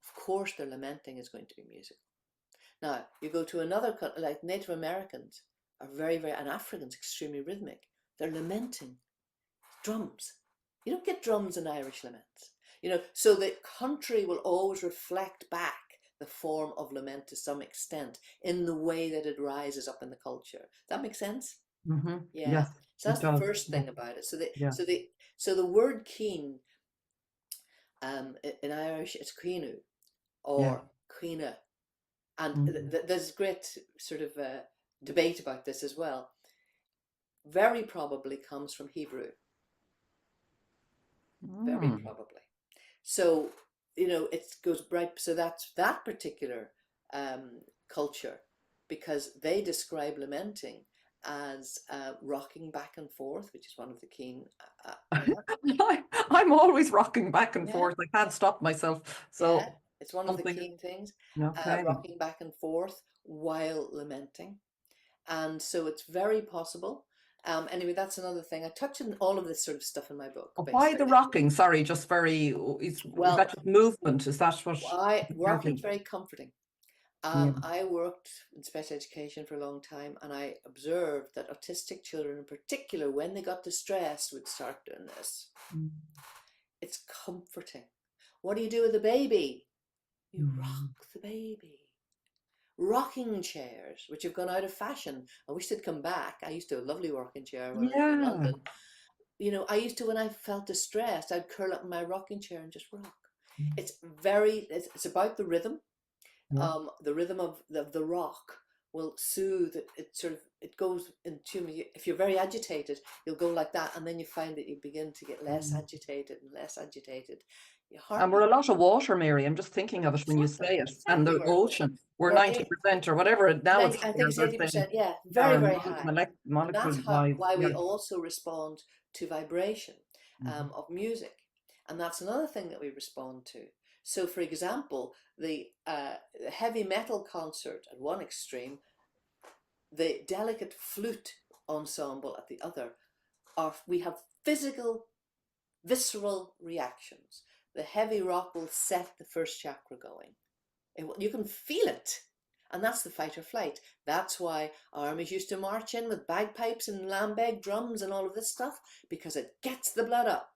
Of course, their lamenting is going to be musical. Now, you go to another country, like Native Americans are very, very, and Africans extremely rhythmic. They're lamenting. Drums. You don't get drums in Irish laments. You know, so the country will always reflect back the form of lament to some extent in the way that it rises up in the culture. That makes sense? Mm-hmm. Yeah. Yes, So that's it does. the first thing about it. Yeah. So the word keen, in Irish it's quinu or quina, and there's great sort of debate about this as well. Very probably comes from Hebrew. Very probably. So, you know, it goes right. So that's that particular culture, because they describe lamenting as rocking back and forth, which is one of the keen. I'm always rocking back and Yeah. forth. I can't stop myself. So yeah, it's one of the keen things. Okay. Rocking back and forth while lamenting, and so it's very possible. Anyway, that's another thing. I touch on all of this sort of stuff in my book. Why the rocking? Sorry, just very. Is that just movement? Is that what? Rocking's very comforting. I worked in special education for a long time, and I observed that autistic children in particular, when they got distressed, would start doing this. It's comforting. What do you do with the baby? You rock the baby. Rocking chairs, which have gone out of fashion. I wish they'd come back. I used to have a lovely rocking chair when I was in London. You know, I used to, when I felt distressed, I'd curl up in my rocking chair and just rock. It's about the rhythm. The rhythm of the rock will soothe it. It goes in tune. If you're very agitated, you'll go like that, and then you find that you begin to get less agitated and less agitated. And we're a lot of water, Mary. I'm just thinking of it when you say it. And the ocean, we're 90% or whatever. Now I think it's 80%. Yeah, very, very high. And that's why we also respond to vibration of music, and that's another thing that we respond to. So, for example, the heavy metal concert at one extreme, the delicate flute ensemble at the other, we have physical, visceral reactions. The heavy rock will set the first chakra going. You can feel it. And that's the fight or flight. That's why armies used to march in with bagpipes and lambeg drums and all of this stuff, because it gets the blood up.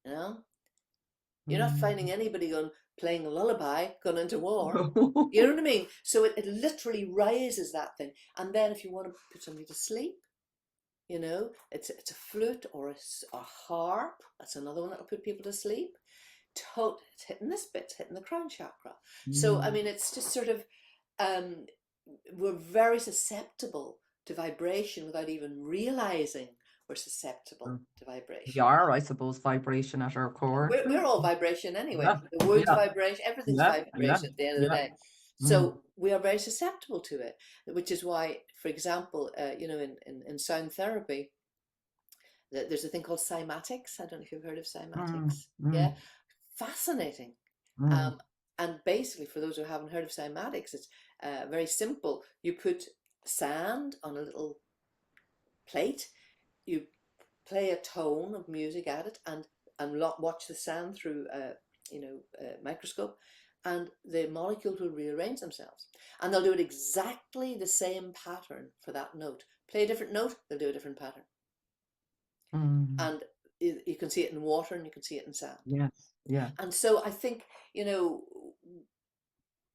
You know? You're not finding anybody playing a lullaby, going into war. You know what I mean? So it literally raises that thing. And then if you want to put somebody to sleep, you know, it's a flute or a harp. That's another one that'll put people to sleep. It's hitting this bit, it's hitting the crown chakra. So, I mean, it's just sort of, we're very susceptible to vibration without even realizing we're susceptible to vibration. We are, I suppose, vibration at our core. We're all vibration anyway. The wood's vibration, everything's vibration at the end of the day. So we are very susceptible to it, which is why, for example, you know, in sound therapy, there's a thing called cymatics. I don't know if you've heard of cymatics. Yeah. fascinating. Mm. And basically, for those who haven't heard of cymatics, it's very simple. You put sand on a little plate, you play a tone of music at it, and watch the sand through a microscope, and the molecules will rearrange themselves, and they'll do it exactly the same pattern for that note. Play a different note, they'll do a different pattern. Mm. And you can see it in water and you can see it in sand. Yes. Yeah. And so I think,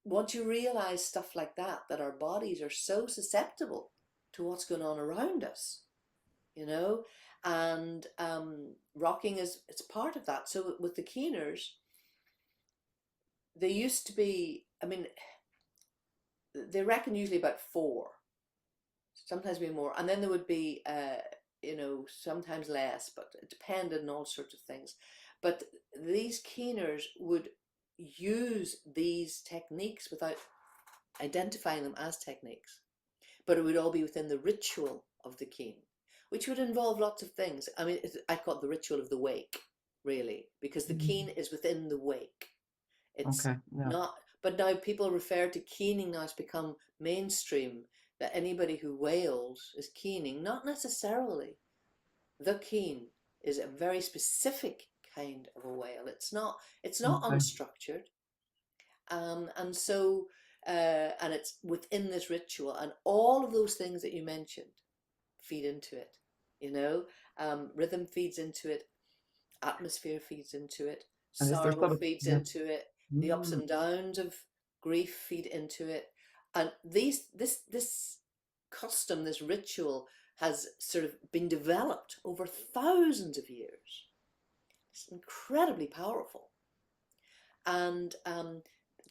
once you realize stuff like that, that our bodies are so susceptible to what's going on around us, and rocking it's part of that. So with the keeners, they used to be, I mean, they reckon usually about 4, sometimes be more, and then there would be sometimes less, but it depended on all sorts of things. But these keeners would use these techniques without identifying them as techniques, but it would all be within the ritual of the keen, which would involve lots of things. I mean, I call it the ritual of the wake, really, because the keen is within the wake. It's Okay. Yeah. not, but now people refer to keening, now it's become mainstream, that anybody who wails is keening. Not necessarily. The keen is a very specific kind of a wail. It's not Okay. unstructured. And so and it's within this ritual, and all of those things that you mentioned feed into it. Rhythm feeds into it, atmosphere feeds into it, And is there sorrow sort of, feeds yeah. into it, the ups and downs of grief feed into it, and this custom, this ritual, has sort of been developed over thousands of years. It's incredibly powerful, and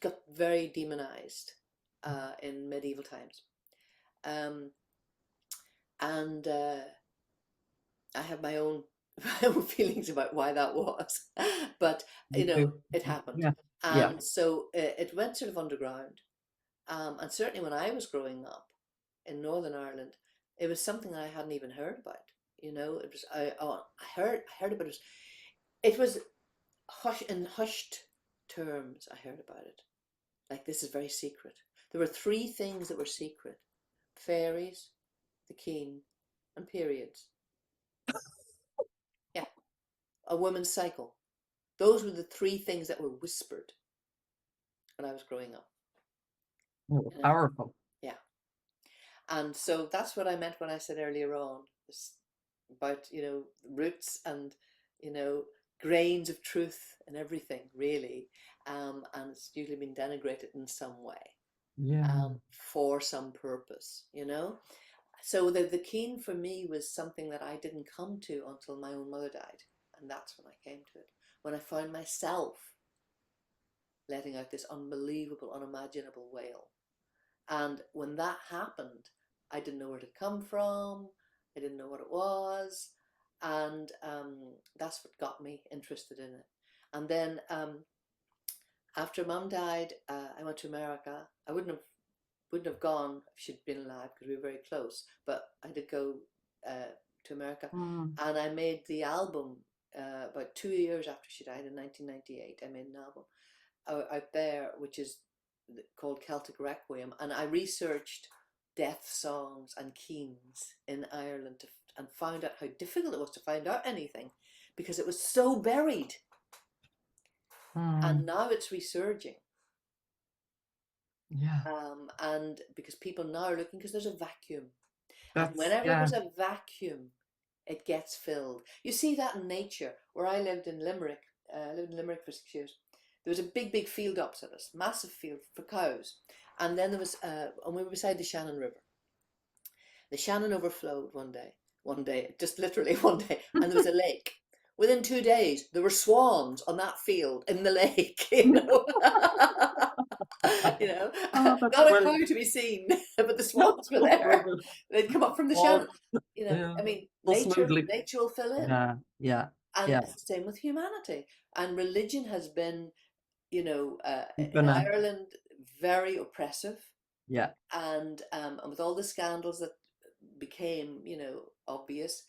got very demonized in medieval times. And I have my own feelings about why that was, but it happened. Yeah. Yeah. And so it went sort of underground. And certainly when I was growing up in Northern Ireland, it was something I hadn't even heard about. It was I heard about it. It was in hushed terms. I heard about it. Like, this is very secret. There were 3 things that were secret: fairies, the keen, and periods. Yeah, a woman's cycle. Those were the 3 things that were whispered when I was growing up. Powerful. Yeah. And so that's what I meant when I said earlier on about, roots and, grains of truth and everything, really. And it's usually been denigrated in some way. Yeah. For some purpose, So the keen for me was something that I didn't come to until my own mother died. And that's when I came to it. When I found myself letting out this unbelievable, unimaginable wail. And when that happened, I didn't know where it had come from. I didn't know what it was. And that's what got me interested in it. And then after Mum died, I went to America. I wouldn't have gone if she'd been alive, because we were very close. But I did go to America, and I made the album about 2 years after she died in 1998. I made an album out there, which is called Celtic Requiem, and I researched death songs and keens in Ireland and found out how difficult it was to find out anything, because it was so buried. And now it's resurging. Yeah. And because people now are looking, because there's a vacuum. And whenever there's a vacuum, it gets filled. You see that in nature. Where I lived in Limerick, for 6 years, there was a big field opposite us, massive field for cows. And then there was, and we were beside the Shannon River. The Shannon overflowed one day, just literally one day, and there was a lake. Within 2 days, there were swans on that field in the lake, Oh, not a cow to be seen, but the swans were there. They'd come up from the Shannon. I mean, nature will fill in. Yeah. And it's the same with humanity. And religion has been, in Ireland, very oppressive. Yeah. And with all the scandals that became, obvious,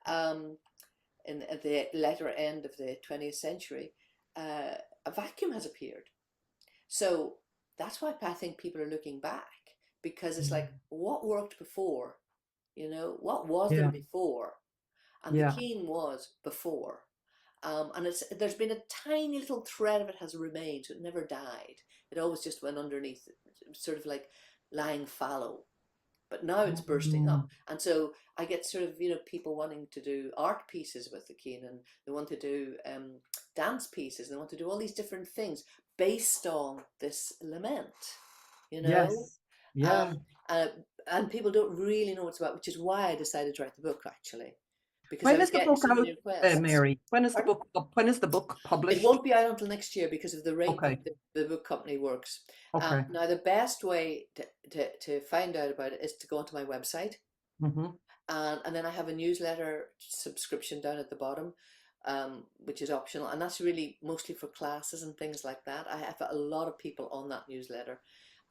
at the latter end of the 20th century, a vacuum has appeared. So that's why I think people are looking back, because it's like, what worked before? What was there Yeah. before? And the Yeah. keen was before. And there's been a tiny little thread of it has remained, so it never died. It always just went underneath, sort of like lying fallow. But now it's bursting Mm. up. And so I get sort of, people wanting to do art pieces with the keen, and they want to do dance pieces, and they want to do all these different things based on this lament, you know? Yes. Yeah. Um, uh, and people don't really know what it's about, which is why I decided to write the book, actually, because I When was is the getting book so out, many requests. Mary? When is the Pardon? book when is the book It published? won't be out until next year because of the rate that Okay. the book company works. Okay. Now, the best way to find out about it is to go onto my website. Mm-hmm. And then I have a newsletter subscription down at the bottom, which is optional. And that's really mostly for classes and things like that. I have a lot of people on that newsletter.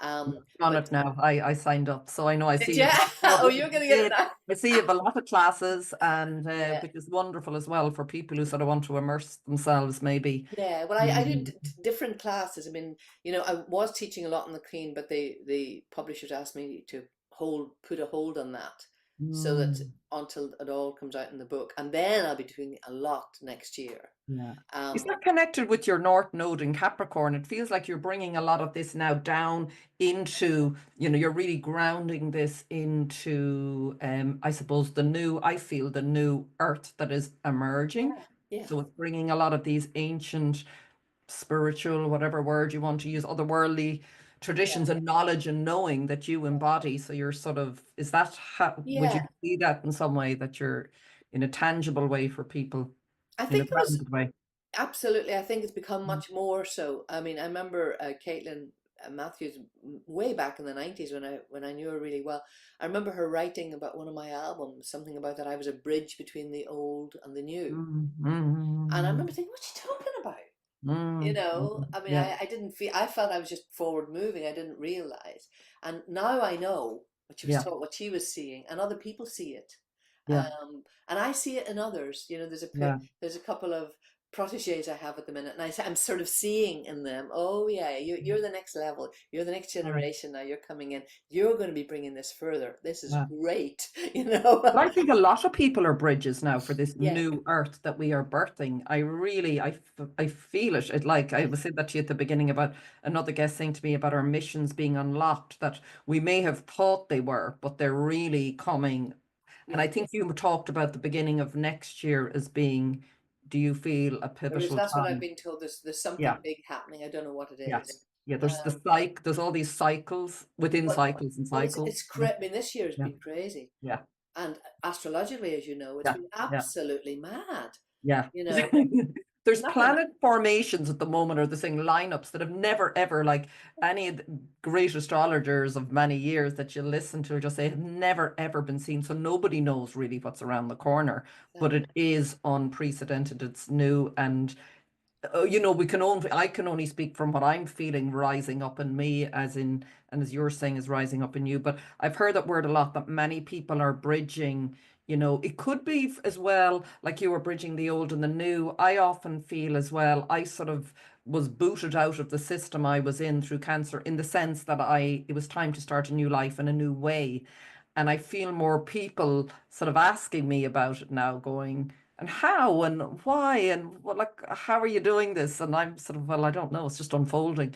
On But it now. I signed up, so I know I see you've yeah, a lot oh, of you're going to get it did. now. I see you have a lot of classes, and Yeah. which is wonderful as well for people who sort of want to immerse themselves, maybe. Yeah, well, I do Mm. different classes. I mean, I was teaching a lot in the clean, but the publishers asked me to put a hold on that, so that Mm. until it all comes out in the book, and then I'll be doing a lot next year. Yeah. Is Um, that connected with your North Node in Capricorn? It feels like you're bringing a lot of this now down into, you're really grounding this into, I suppose, I feel the new earth that is emerging. yeah, yeah, So it's bringing a lot of these ancient, spiritual, whatever word you want to use, otherworldly yeah, traditions and knowledge and knowing that you embody. So you're sort of, is that how, would you yeah. see that in some way that you're in a tangible way for people, I in a think it was. grounded way? Absolutely, I think it's become Mm. much more so. I mean, I remember Caitlin Matthews way back in the 90s when I knew her really well. I remember her writing about one of my albums, something about that I was a bridge between the old and the new. Mm, And I mm, remember thinking, what's she talking about? I mean, yeah, I didn't feel, I felt I was just forward moving. I didn't realize. And now I know yeah, what she was seeing, and other people see it. yeah, And I see it in others. yeah, There's a couple of proteges I have at the minute, and I'm sort of seeing in them, oh yeah, you're the next level. You're the next yeah, generation now. You're coming in. You're going to be bringing this further. This is yeah. great, But I think a lot of people are bridges now for this Yeah. new earth that we are birthing. I really, I feel it. Like I Yeah. was saying that to you at the beginning about another guest saying to me about our missions being unlocked, that we may have thought they were, but they're really coming. And Yeah. I think you talked about the beginning of next year as being, do you feel a pivotal That's what I've time? been told. There's something Yeah. big happening. I don't know what it Yeah. is. Yeah. There's Um, there's all these cycles within but cycles and well, cycles. it's Yeah. cra I mean, this year has Yeah. been crazy, Yeah. and astrologically, as you know, it's Yeah. been Yeah. absolutely mad. Yeah. You know, There's nothing. planet formations at the moment, or the thing lineups that have never ever, like any of the great astrologers of many years that you listen to just say have never ever been seen. So nobody knows really what's around the corner, but Exactly. it is unprecedented. It's new, and I can only speak from what I'm feeling rising up in me, as in, and as you're saying, is rising up in you. But I've heard that word a lot, that many people are bridging, it could be as well, like you were bridging the old and the new. I often feel as well, I sort of was booted out of the system I was in through cancer, in the sense that it was time to start a new life in a new way. And I feel more people sort of asking me about it now, going, and how and why and what, like, how are you doing this? And I'm sort of, well, I don't know, it's just unfolding.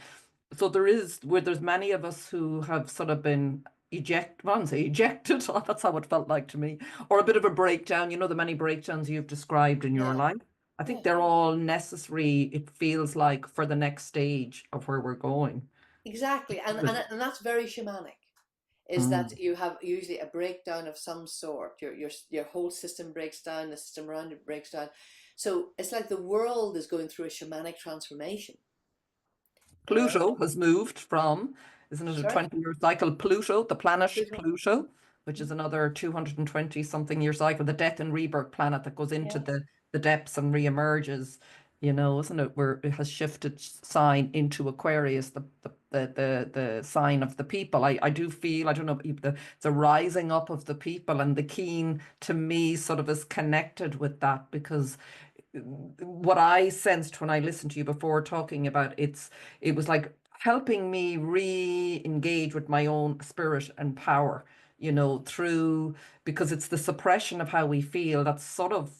So there's many of us who have sort of been well, I wouldn't say ejected. That's how it felt like to me, or a bit of a breakdown. The many breakdowns you've described in your Yeah. life. I think Yeah. they're all necessary, it feels like, for the next stage of where we're going. Exactly. And that's very shamanic. Is that Mm. you have usually a breakdown of some sort. Your whole system breaks down. The system around it breaks down. So it's like the world is going through a shamanic transformation. You know. Pluto has moved from, isn't it, a Sorry. 20-year cycle? Pluto, the planet Pluto. Pluto, which is another 220 something year cycle, the death and rebirth planet that goes into Yeah. the depths and reemerges, isn't it? Where it has shifted sign into Aquarius, the sign of the people. I do feel, I don't know, the rising up of the people, and the keen, to me, sort of is connected with that, because what I sensed when I listened to you before talking about it was like helping me re-engage with my own spirit and power, through, because it's the suppression of how we feel that's sort of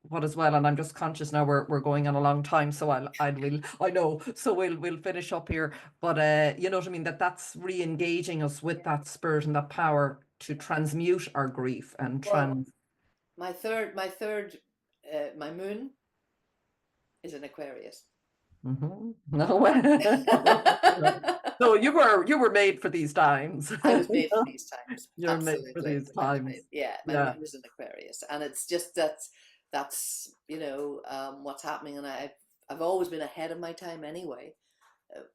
what as well. And I'm just conscious now we're going on a long time, so I know, so we'll finish up here. But you know what I mean, that's re-engaging us with that spirit and that power to transmute our grief and Well, my moon is an Aquarius. No. So you were made for these times. I was made for these times. You're made for Absolutely. these times. Yeah, my Yeah. moon is an Aquarius, and it's just that's what's happening, and I've always been ahead of my time anyway.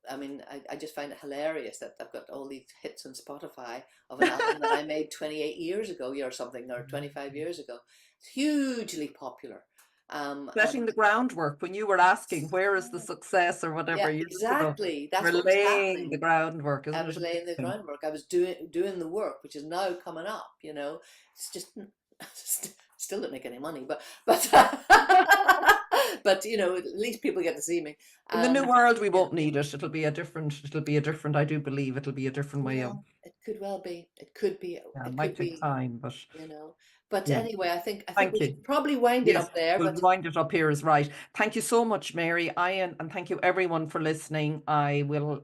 I mean, I just find it hilarious that I've got all these hits on Spotify of an album that I made 28 years ago, or something, or 25 years ago. It's hugely popular. Setting the groundwork when you were asking where is the success or whatever Yeah, years ago. exactly. That's We're what was laying happening. the groundwork, I isn't it was laying the amazing? groundwork. I was doing the work, which is now coming up. It's just still don't make any money, but but at least people get to see me. In the new world, we You know, won't need it. It'll be a different, I do believe it'll be a different way of, well, it could well be. It could be. yeah, it It might could take be. time, but You know. But yeah, anyway, I think thank we you. should probably wind it Yes, up there. we'll But wind it up here is right. Thank you so much, Mary. And thank you everyone for listening. I will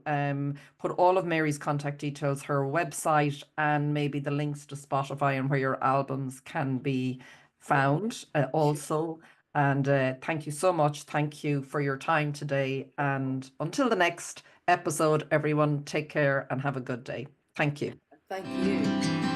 put all of Mary's contact details, her website, and maybe the links to Spotify and where your albums can be yeah, found sure. also. And thank you so much. Thank you for your time today. And until the next episode, everyone, take care and have a good day. Thank you. Thank you.